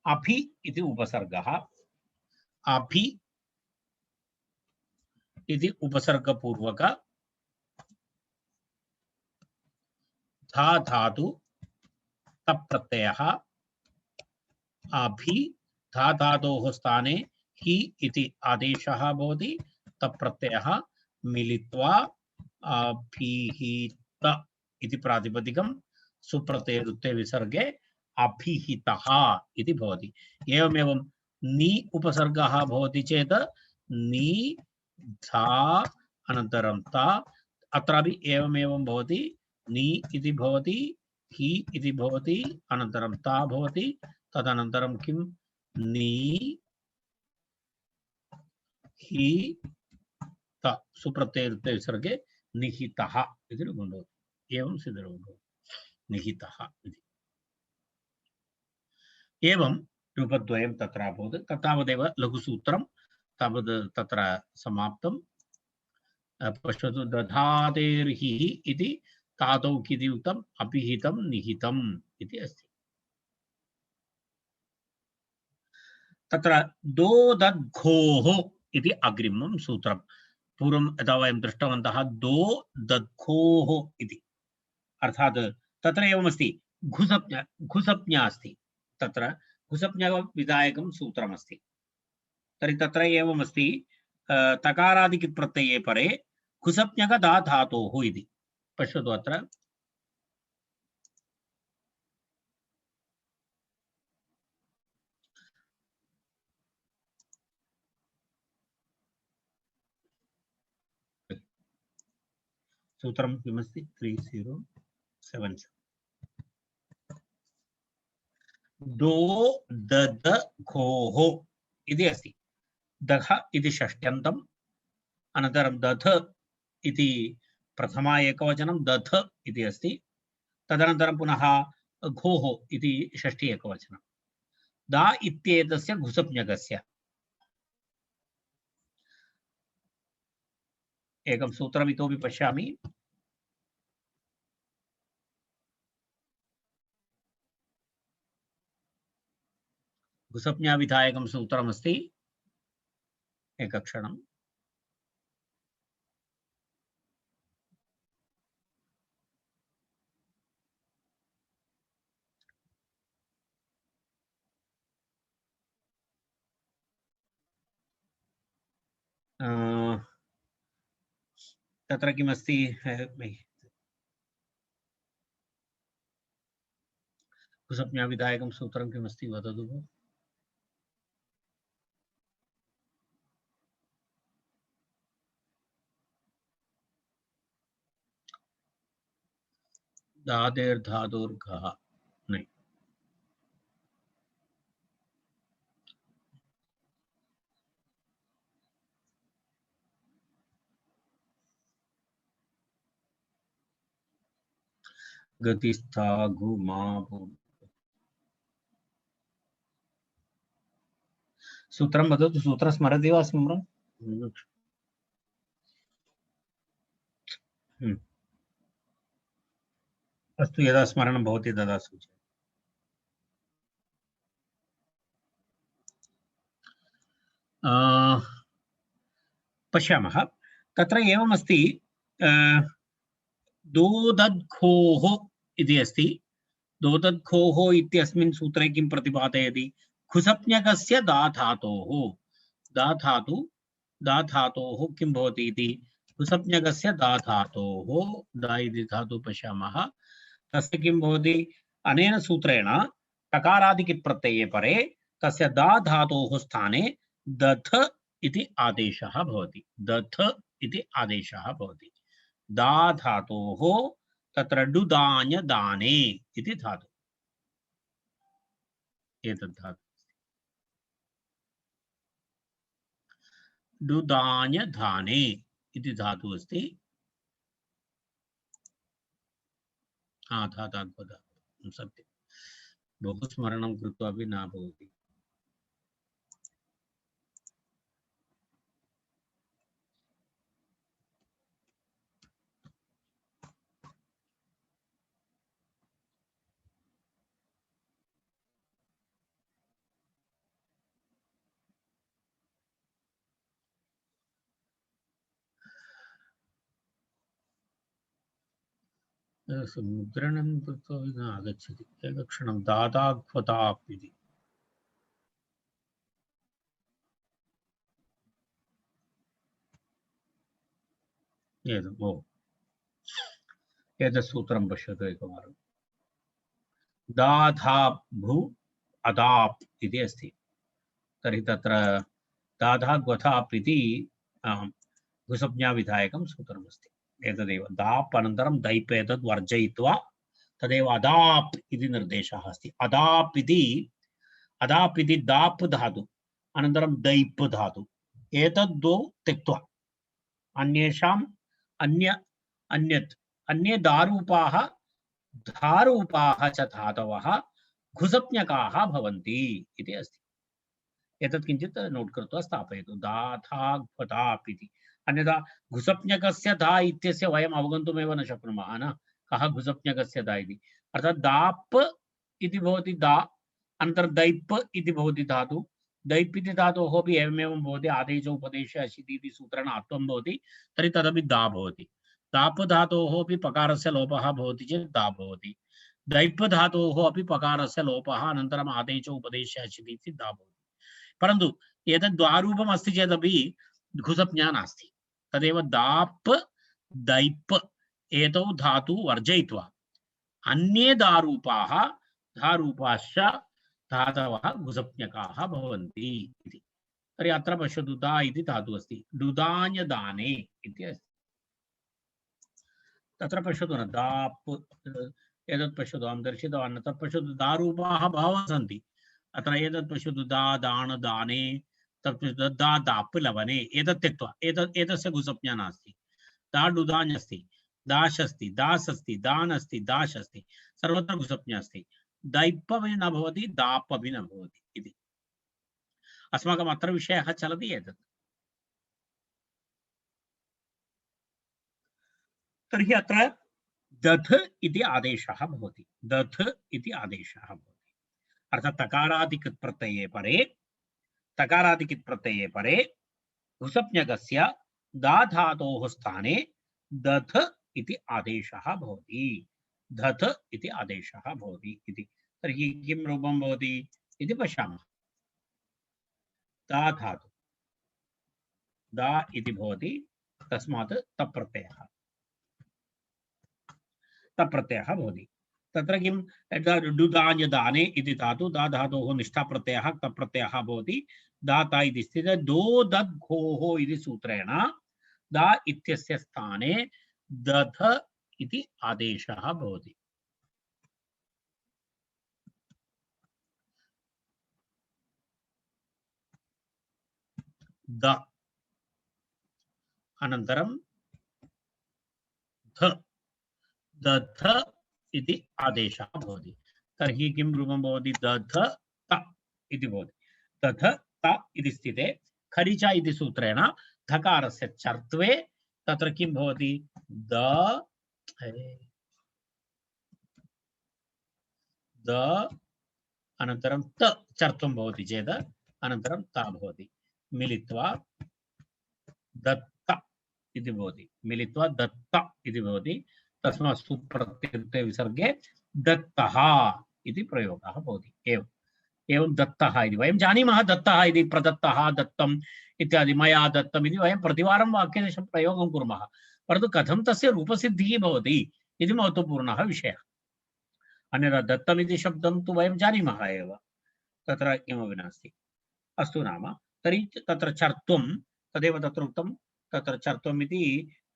अभि इति उपसर्गः अभि इति उपसर्गपूर्वक धा धातु तप् प्रत्ययः अभि धा धातोः स्थाने हि इति आदेशः भवति। तप् प्रत्ययः मिलित्वा अभिहित इति प्रातिपदिकं सुप्रत्यये विसर्गे अभिहितः इति भवति। एवमेव नि उपसर्गः भवति चेत् नि धा अनन्तरं ता अत्रापि एवमेवं भवति। नि इति भवति हि इति भवति अनन्तरं ता भवति तदनन्तरं किं नि हि त सुप्रत्यये विसर्गे निहितः इति रूपं भवति। एवं सिद्धरूपं भवति निहितः इति। एवं रूपद्वयं तत्र अभवत्। तावदेव लघुसूत्रं तावद् तत्र समाप्तं। पश्यतु दधातेर्हि इति तादौ किति उक्तम् अभिहितं निहितम् इति अस्ति। तत्र दो दद्घोः इति अग्रिमं सूत्रं पूर्वं यदा वयं दृष्टवन्तः दो दद्घोः इति अर्थात् तत्र एवमस्ति घुसप्ञा अस्ति तत्र घुसप्ञविधायकं सूत्रमस्ति। तर्हि तत्र एवमस्ति तकारादिकित् प्रत्यये परे घुसप्ञक दा धातोः इति पश्यतु अत्र सूत्रं किमस्ति 3077 दो दद घोः इति अस्ति। दघ इति षष्ट्यन्तम् अनन्तरं दध इति प्रथमा एकवचनं दध इति अस्ति। तदनन्तरं पुनः घोः इति षष्ठी एकवचनं। दा इत्येतस्य घुसप्ञकस्य एकं सूत्रम् इतोपि पश्यामि। घुसप्ञाविधायकं सूत्रमस्ति। एकक्षणम् तत्र किमस्ति घुसप्ञाविधायकं सूत्रं किमस्ति वदतु भो। दादेर्धातुर्घः नहीं गतिस्था घुमा सूत्रं वदतु। सूत्रं स्मरति वा स्मरन् अस्तु यदा स्मरणं भवति तदा सूचय। पश्यामः तत्र एवमस्ति दोदद्घोः इति अस्ति। दोदद्घोः इत्यस्मिन् सूत्रे किं प्रतिपादयति घुसप्ञकस्य दाधातोः दाधातोः किं भवति इति घुसप्ञकस्य दाधातोः दा इति धातु पश्यामः तस्य किं भवति अनेन सूत्रेण टकारादिकित् प्रत्यये परे तस्य दाधातोः स्थाने दथ इति आदेशः भवति। दथ इति आदेशः भवति। दा धातोः तत्र डुदान्य दाने इति धातु एतद् धातु डुदान्य धाने इति धातुः अस्ति धाताग्वधातु सत्यं बहु स्मरणं कृत्वा अपि न भवति मुद्रणं कृत्वा न आगच्छति एकक्षणं दादाग्वदाप् इति एतत् सूत्रं पश्यतु एकवारं दाधाभु अदाप् इति अस्ति तर्हि तत्र दाधाग्वधाप् इति गुसंज्ञाविधायकं सूत्रमस्ति एतदेव दाप् अनन्तरं दैप् एतद् वर्जयित्वा तदेव अदाप् इति निर्देशः अस्ति अदाप् इति दाप् धातु अनन्तरं दैप् धातु एतद् द्वौ त्यक्त्वा अन्येषाम् अन्ये दारूपाः धारूपाः च धातवः घुसप्ञकाः भवन्ति इति अस्ति एतत् किञ्चित् नोट् कृत्वा स्थापयतु दाधाग्वधाप् इति अन्यथा घुसप्ञकस्य धा इत्यस्य वयम् अवगन्तुमेव न शक्नुमः न कः घुसप्ञकस्य धा इति अर्थात् दाप् इति भवति दा अनन्तरं दैप् इति भवति धातु दैप् इति धातोः अपि एवमेवं भवति आदेश उपदेश अशिति इति सूत्रेण आत्वं भवति तर्हि तदपि दा भवति दाप् धातोः अपि पकारस्य लोपः भवति चेत् दा भवति दैप् धातोः अपि पकारस्य लोपः अनन्तरम् आदेश उपदेश अशिति इति दा भवति परन्तु एतद् द्वारूपम् अस्ति चेदपि घुसप्ञा नास्ति तदेव दाप् दैप् एतौ धातु वर्जयित्वा अन्ये दारूपाः धारूपाश्च धातवः घुसप्ञकाः भवन्ति इति तर्हि अत्र पश्यतु दा इति धातुः अस्ति डुदान्यदाने इति अस्ति तत्र पश्यतु न दाप् एतत् पश्यतु अहं दर्शितवान् तत् पश्यतु दारूपाः बहवः सन्ति अत्र एतत् पश्यतु दा दान दाने तत् दा दाप् लवने एतत् त्यक्त्वा एतस्य घुसप्ञा नास्ति दा डुदान् अस्ति दाश् अस्ति दास् अस्ति दान् अस्ति दाश् अस्ति सर्वत्र घुसप्ञा अस्ति दैप् अपि न भवति दाप् अपि न भवति इति अस्माकम् अत्र विषयः चलति एतत् तर्हि अत्र दध् इति आदेशः भवति दध् इति आदेशः भवति अर्थात् तकारादिकृत् प्रत्यये परे घुसप्ञकस्य दा धातोः स्थाने दध् इति आदेशः भवति दध् इति आदेशः भवति इति तर्हि किं रूपं भवति इति पश्यामः दा धातु दा इति भवति तस्मात् तप्रत्ययः भवति तत्र किं डुदान्यदाने इति धातु दा धातोः निष्ठाप्रत्ययः तप्रत्ययः भवति दाता इति स्थिते दो दद् घोः इति सूत्रेण दा इत्यस्य स्थाने दध इति आदेशः भवति द अनन्तरं ध दध इति आदेशः भवति तर्हि किं रूपं भवति दध त इति भवति दध त इति स्थिते खरिच इति सूत्रेण धकारस्य चर्त्वे तत्र किं भवति द अनन्तरं त चर्त्वं भवति चेत् अनन्तरं ता भवति मिलित्वा दत्त इति भवति मिलित्वा दत्त इति भवति तस्मात् सुप्रत्यये विसर्गे दत्तः इति प्रयोगः भवति एवं दत्तः इति वयं जानीमः दत्तः इति प्रदत्तः दत्तम् इत्यादि मया दत्तम् इति वयं प्रतिवारं वाक्येषु प्रयोगं कुर्मः परन्तु कथं तस्य रूपसिद्धिः भवति इति महत्त्वपूर्णः विषयः अन्यथा दत्तम् इति शब्दं तु वयं जानीमः एव तत्र किमपि नास्ति अस्तु नाम तर्हि तत्र चर्त्वं तदेव तत्र उक्तं तत्र चर्त्वम् इति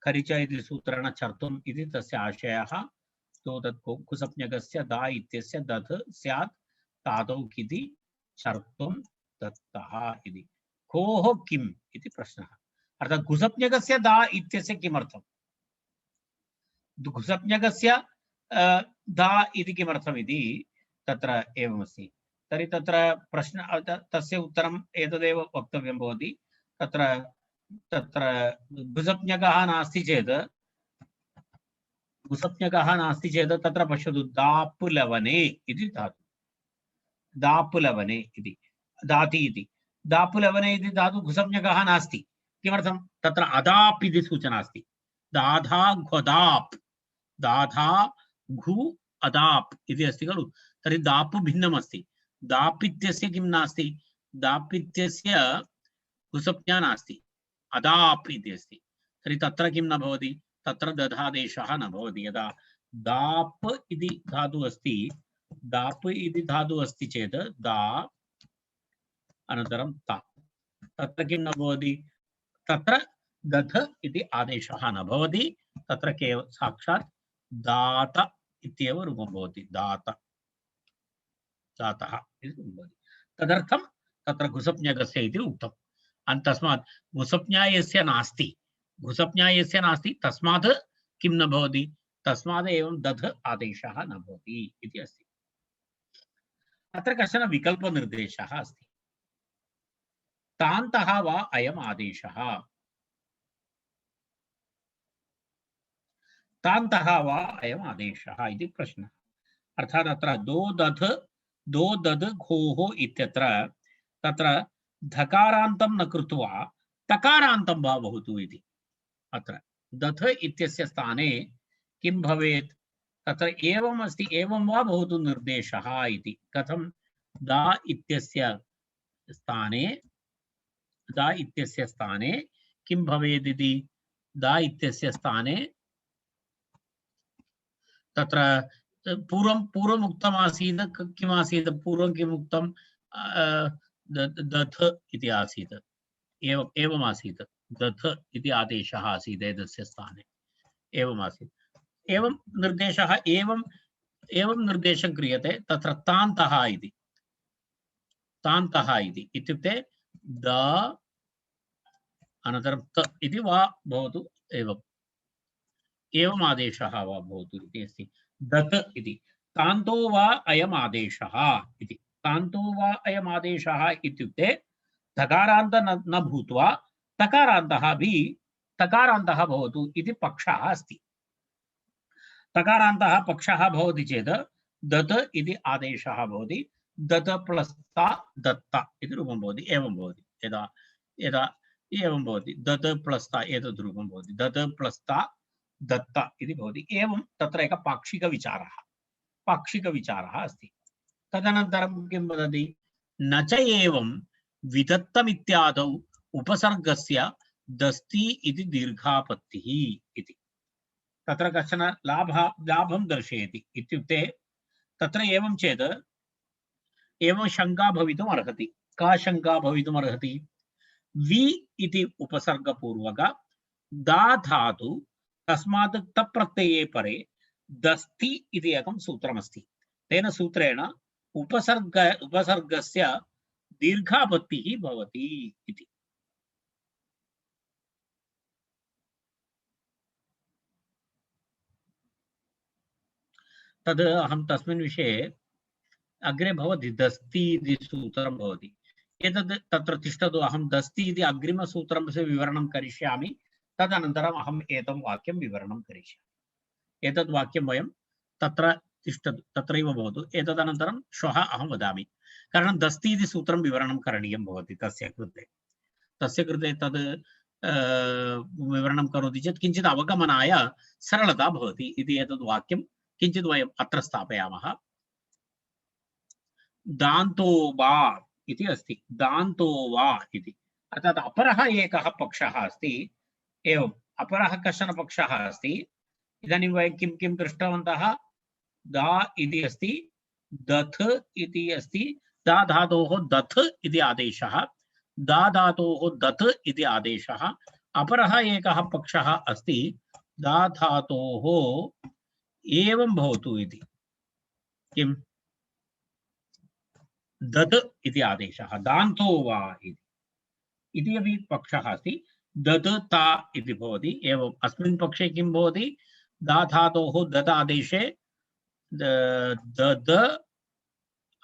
खरिच इति सूत्रेण चर्त्वम् इति तस्य आशयः तो तत् कुसप्ञकस्य दा इत्यस्य दध् स्यात् तादौ किति चर्त्वं दत्तः इति कोः किम् इति प्रश्नः अर्थात् घुसप्ञकस्य दा इत्यस्य किमर्थं घुसप्ञकस्य दा इति किमर्थम् इति तत्र एवमस्ति तर्हि तत्र प्रश्न तस्य उत्तरम् एतदेव वक्तव्यं भवति तत्र तत्र घुसप्ञकः नास्ति चेत् तत्र पश्यतु दापुलवने इति धातु दापुलवने इति दाति इति दापुलवने इति धातु घुसप्ञकः नास्ति किमर्थं तत्र अदाप् इति सूचना अस्ति दाधा घोदाप् दाधा घु अदाप् इति अस्ति खलु तर्हि दाप् भिन्नम् अस्ति दाप् इत्यस्य किं नास्ति दाप् इत्यस्य घुसप्ञा नास्ति अदाप् इति अस्ति तर्हि तत्र किं न भवति तत्र दधादेशः न भवति यदा दाप् इति धातु अस्ति दाप् इति धातु अस्ति चेत् दा अनन्तरं ता तत्र किं न भवति तत्र दध इति आदेशः न भवति तत्र केवलं साक्षात् दात इत्येव रूपं भवति दात दातः इति रूपं भवति तदर्थं तत्र घुसप्ञकस्य इति उक्तम् तस्मात् घुसप्ञा यस्य नास्ति तस्मात् किं न भवति तस्मात् एवं दध आदेशः न भवति इति अस्ति अत्र कश्चन विकल्पनिर्देशः अस्ति तान्तः वा अयम् आदेशः तान्तः वा अयम् आदेशः इति प्रश्नः अर्थात् अत्र दो दध घोः इत्यत्र तत्र धकारान्तं न कृत्वा तकारान्तं वा भवतु इति अत्र दध इत्यस्य स्थाने किं भवेत् तत्र एवम् अस्ति एवं वा भवतु निर्देशः इति कथं दा इत्यस्य स्थाने किं भवेत् इति दा इत्यस्य स्थाने तत्र पूर्वम् उक्तमासीत् किमासीत् पूर्वं किम् उक्तं दध इति आसीत् एवमासीत् दध इति आदेशः आसीत् एतस्य स्थाने एवमासीत् एवं निर्देशः एवं निर्देशं क्रियते तत्र तान्तः इति इत्युक्ते द अनन्तरं त इति वा भवतु एवम् आदेशः वा भवतु इति अस्ति दत् इति तान्तो वा अयम् आदेशः इति तान्तो वा अयम् आदेशः इत्युक्ते तकारान्त न भूत्वा तकारान्तः भवतु इति पक्षः अस्ति तकारान्तः पक्षः भवति चेत् दत् इति आदेशः भवति दत् प्लस् ता दत्त इति रूपं भवति एवं भवति यदा एवं भवति दत् प्लस् ता एतद् रूपं भवति दत् प्लस् ता दत्त इति भवति एवं तत्र एकः पाक्षिकविचारः अस्ति तदनन्तरं किं वदति न च एवं विदत्तमित्यादौ उपसर्गस्य दस्ति इति दीर्घापत्तिः इति तत्र कश्चन लाभं दर्शयति इत्युक्ते तत्र एवं चेत् एवं शङ्का भवितुम् अर्हति का शङ्का भवितुम् अर्हति वि इति उपसर्गपूर्वक दा धातु तस्मात् तप्रत्यये परे दस्ति इति एकं सूत्रमस्ति तेन सूत्रेण उपसर्गस्य दीर्घापत्तिः भवति इति तद् अहं तस्मिन् विषये अग्रे भवति दस्ति इति सूत्रं भवति एतद् तत्र तिष्ठतु अहं दस्ति इति अग्रिमसूत्रस्य विवरणं करिष्यामि तदनन्तरम् अहम् एतं वाक्यं विवरणं करिष्यामि एतद् वाक्यं वयं तत्र तिष्ठतु तत्रैव भवतु एतदनन्तरं श्वः अहं वदामि कारणं दस्ति इति सूत्रं विवरणं करणीयं भवति तस्य कृते तद् विवरणं करोति चेत् किञ्चित् अवगमनाय सरलता भवति इति एतद् वाक्यं किञ्चित् वयम् अत्र स्थापयामः दान्तो वा इति अस्ति दान्तो वा इति अर्थात् अपरः एकः पक्षः अस्ति एवम् अपरः कश्चन पक्षः अस्ति इदानीं वयं किं दृष्टवन्तः दा इति अस्ति दथ इति अस्ति दा धातोः दथ इति आदेशः दा धातोः दथ इति आदेशः अपरः एकः पक्षः अस्ति दा धातोः एवं भवतु इति किम् दत् इति आदेशः, दान्तो वा इति अपि पक्षः अस्ति। दत् ता इति भवति। एवम् अस्मिन् पक्षे किं भवति, दा धातोः दत् आदेशे दद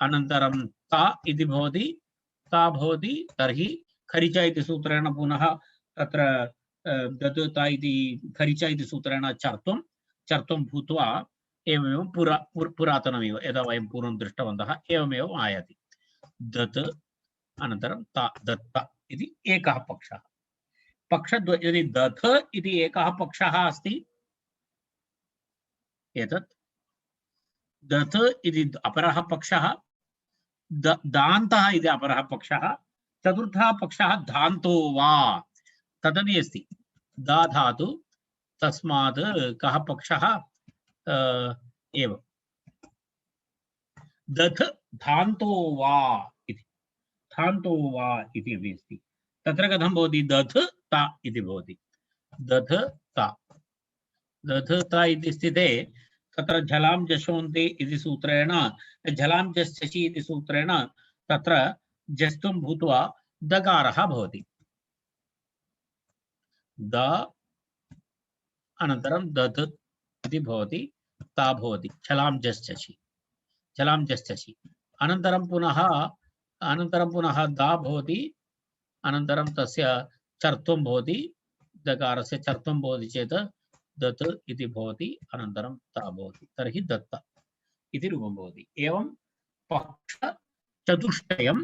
अनन्तरं ता इति भवति, ता भवति। तर्हि खरिच इति सूत्रेण पुनः तत्र दत् ता इति खरिच इति सूत्रेण चर्त्वं भूत्वा एवमेव पुरातनमेव यदा वयं पूर्वं दृष्टवन्तः एवमेव आयाति। दत् अनन्तरं ता दत्त इति एकः पक्षः। पक्षद्वय यदि दथ इति एकः पक्षः अस्ति, एतत् दथ इति अपरः पक्षः, दान्तः इति अपरः पक्षः, चतुर्थः पक्षः धान्तो वा तदपि अस्ति। दा धातु तस्मात् कः पक्षः एव दथ धान्तो वा इति, धान्तो वा इति अपि अस्ति। तत्र कथं भवति, दथ ता इति भवति। दथ ता इति स्थिते तत्र झलां जशोन्ति इति सूत्रेण, झलां जश्चषि इति सूत्रेण तत्र जस्तुं भूत्वा दकारः भवति। द अनन्तरं दत् इति भवति, ता भवति। झलां जश्चषि अनन्तरं पुनः दा भवति, अनन्तरं तस्य चर्त्वं भवति, दकारस्य चर्त्वं भवति चेत् दत् इति भवति, अनन्तरं ता भवति। तर्हि दत्त इति रूपं भवति। एवं पक्षचतुष्टयं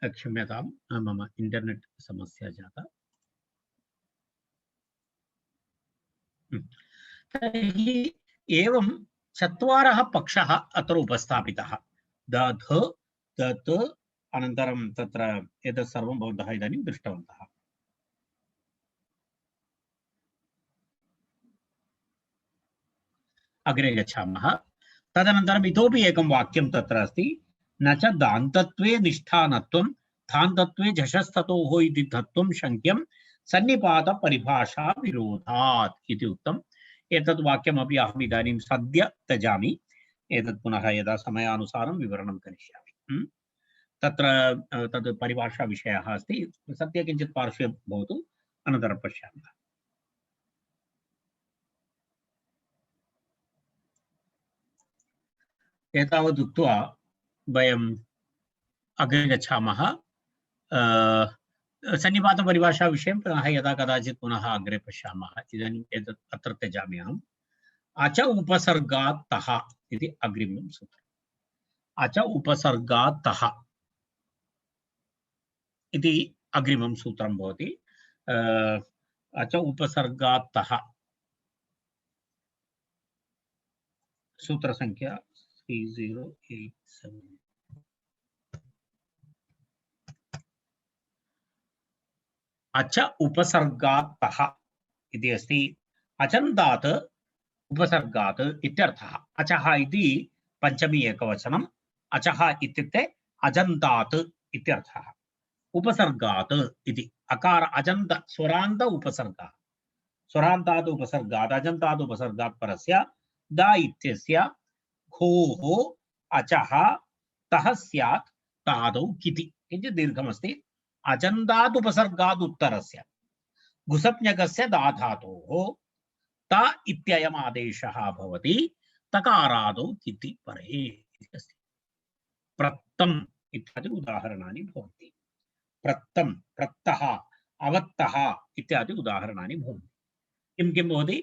क्षम्यतां, मम इंटरनेट समस्या जाता। तर्हि एवं चत्वारः पक्षः अत्र उपस्थापितः। दध दत् अनन्तरं तत्र एतत् सर्वं भवन्तः इदानीं दृष्टवन्तः। अग्रे गच्छामः। तदनन्तरम् इतोपि एकं वाक्यं तत्र अस्ति, न च दान्तत्वे निष्ठानत्वं धान्तत्वे झषस्ततोः इति तत्त्वं शङ्क्यं सन्निपातपरिभाषा विरोधात् इति उक्तम्। एतत् वाक्यमपि अहम् इदानीं सद्य त्यजामि। एतत् पुनः यदा समयानुसारं विवरणं करिष्यामि। तत्र तद् परिभाषा विषयः अस्ति। सद्य किञ्चित् पार्श्वे भवतु, अनन्तरं पश्यामः। एतावत् उक्त्वा वयम् अग्रे गच्छामः। सन्निपातपरिभाषा विषयं पुनः यदा कदाचित् पुनः अग्रे पश्यामः। इदानीम् एतत् अत्र त्यजामि अहम्। अच उपसर्गात् तः इति अग्रिमं सूत्रम्। अच उपसर्गात् तः इति अग्रिमं सूत्रं भवति। अच उपसर्गात् तः सूत्रसङ्ख्या 3087। अच उपसर्गात् तः इति अस्ति। अचन्तात् उपसर्गात् इत्यर्थः। अचः इति पञ्चमी एकवचनम्। अचः इत्युक्ते अजन्तात् इत्यर्थः। उपसर्गात् इति अकार अजन्त स्वरान्त उपसर्गः। स्वरान्तात् उपसर्गात् अजन्तात् उपसर्गात् परस्य द इत्यस्य घोः अचः तः स्यात् तादौ किति किञ्चित् दीर्घमस्ति अजन्ताद् उपसर्गाद् उत्तरस्य गुसप्ञकस्य धाधातोः ता इत्ययम् आदेशः भवति तकारादौ किति परे इति अस्ति प्रत्तम् इत्यादि उदाहरणानि भवन्ति प्रत्तम् प्रत्तः अवत्तः इत्यादि उदाहरणानि भवन्ति किं किं भवति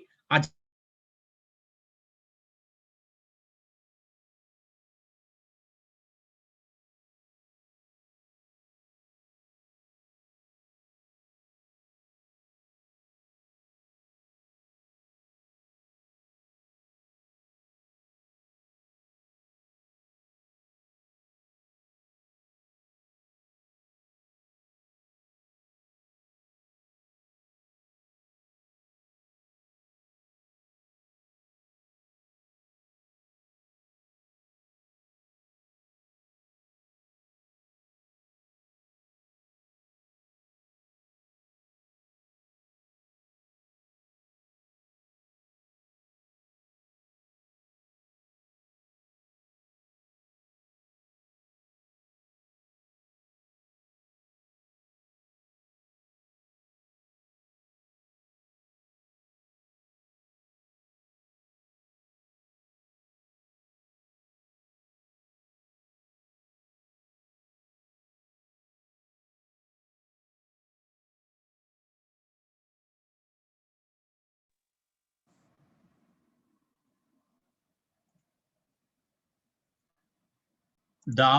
दा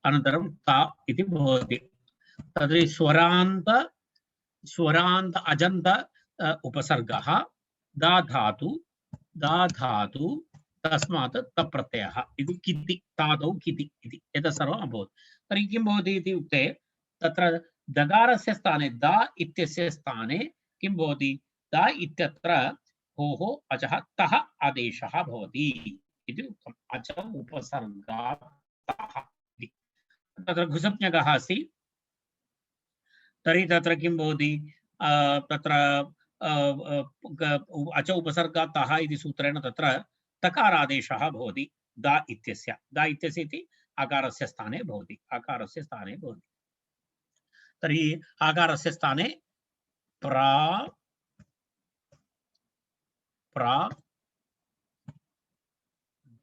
अनन्तरं ता इति भवति तर्हि स्वरान्त अजन्त उपसर्गः दा धातु तस्मात् तप्रत्ययः इति किति तादौ किति इति एतत् सर्वम् अभवत् तर्हि किं भवति इत्युक्ते तत्र दकारस्य स्थाने दा इत्यस्य स्थाने किं भवति दा इत्यत्र होः अचः तः आदेशः भवति इति उक्तम् अच उपसर्गात् तः इति तत्र घुसप्ञकः अस्ति तर्हि तत्र किं भवति तत्र अच उपसर्गात् तः इति सूत्रेण तत्र तकारादेशः भवति दा इत्यस्य इति आकारस्य स्थाने भवति तर्हि आकारस्य स्थाने प्रा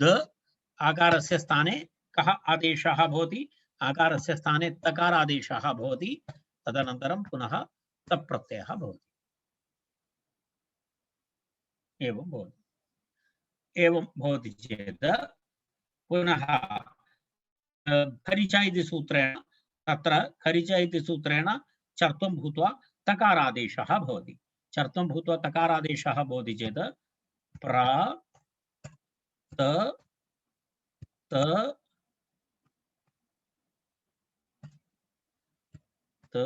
द आकारस्य स्थाने कः आदेशः भवति आकारस्य स्थाने तकारादेशः भवति तदनन्तरं पुनः तप्रत्ययः भवति एवं भवति चेत् पुनः खरिच इति सूत्रेण तत्र खरिच इति सूत्रेण चर्त्वं भूत्वा तकारादेशः भवति चर्त्वं भूत्वा तकारादेशः भवति चेत् प्र त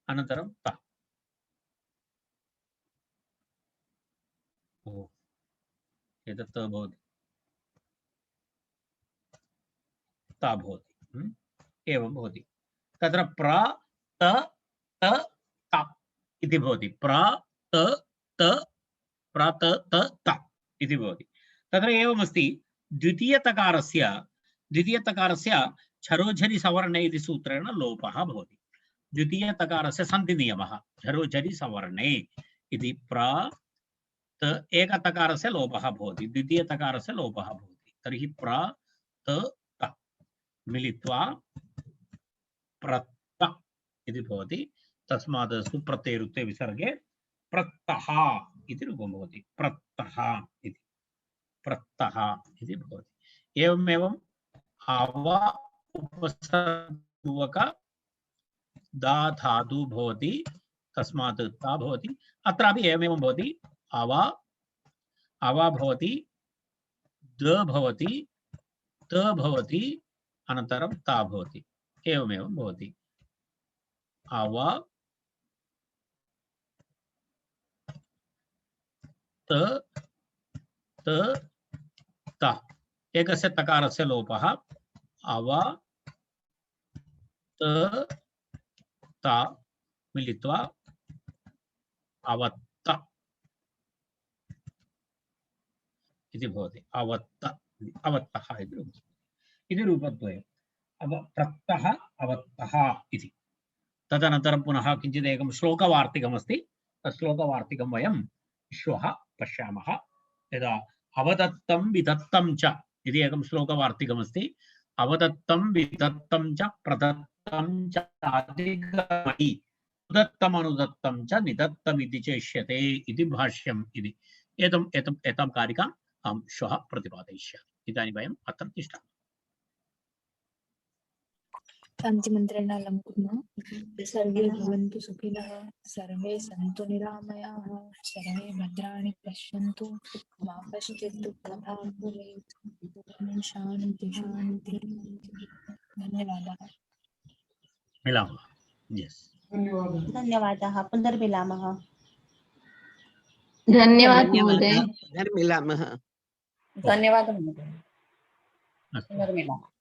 अनन्तरं त एतत् त भवति ता भवति एवं भवति तत्र प्र त ता इति भवति प्र त इति भवति तत्र एवमस्ति द्वितीयतकारस्य झरोझरि सवर्णे इति सूत्रेण लोपः भवति द्वितीयतकारस्य सन्धिनियमः झरोझरि सवर्णे इति प्र त एकतकारस्य लोपः भवति द्वितीयतकारस्य लोपः भवति तर्हि प्र त मिलित्वा प्रत्त इति भवति तस्मात् सुप्रत्ययरुक्ते विसर्गे प्रत्तः इति रूपं भवति प्रत्तः इति भवति एवमेवम् अव उपसर्गपूर्वक दा धातु भवति तस्मात् ता भवति अत्रापि एवमेवं भवति अव भवति द भवति त भवति अनन्तरं ता भवति एवमेवं भवति अव त एकस्य तकारस्य लोपः अव त मिलित्वा अवत्त इति भवति अवत्तः इति रूपद्वयम् प्रत्यः अवत्तः इति। तदनन्तरं पुनः किञ्चित् एकं श्लोकवार्तिकमस्ति, तत् श्लोकवार्तिकं वयं श्वः पश्यामः। यदा अवदत्तं विदत्तं च इति एकं श्लोकवार्तिकमस्ति। अवदत्तं विदत्तं च प्रदत्तं च अधिगमयि उदत्तम् अनुदत्तं च निदत्तम् इति चेष्यते इति भाष्यम् इति। एतां कारिकाम् अहं श्वः प्रतिपादयिष्यामि। इदानीं वयम् अत्र तिष्ठामः। शान्तिमन्त्रेण लं कुर्मः। सर्वे भवन्तु सुखिनः, सर्वे सन्तु निरामयाः, सर्वे भद्राणि पश्यन्तु, मा कश्चित् दुःखभाग् भवेत्। शान्ति शान्ति। धन्यवादाः। मिलामः। यस्, धन्यवादाः। पुनर्मिलामः। धन्यवाद महोदय। धन्यवादः। पुनर्मिलामः। धन्यवादः महोदय। अस्तु। पुनर्मिलामः।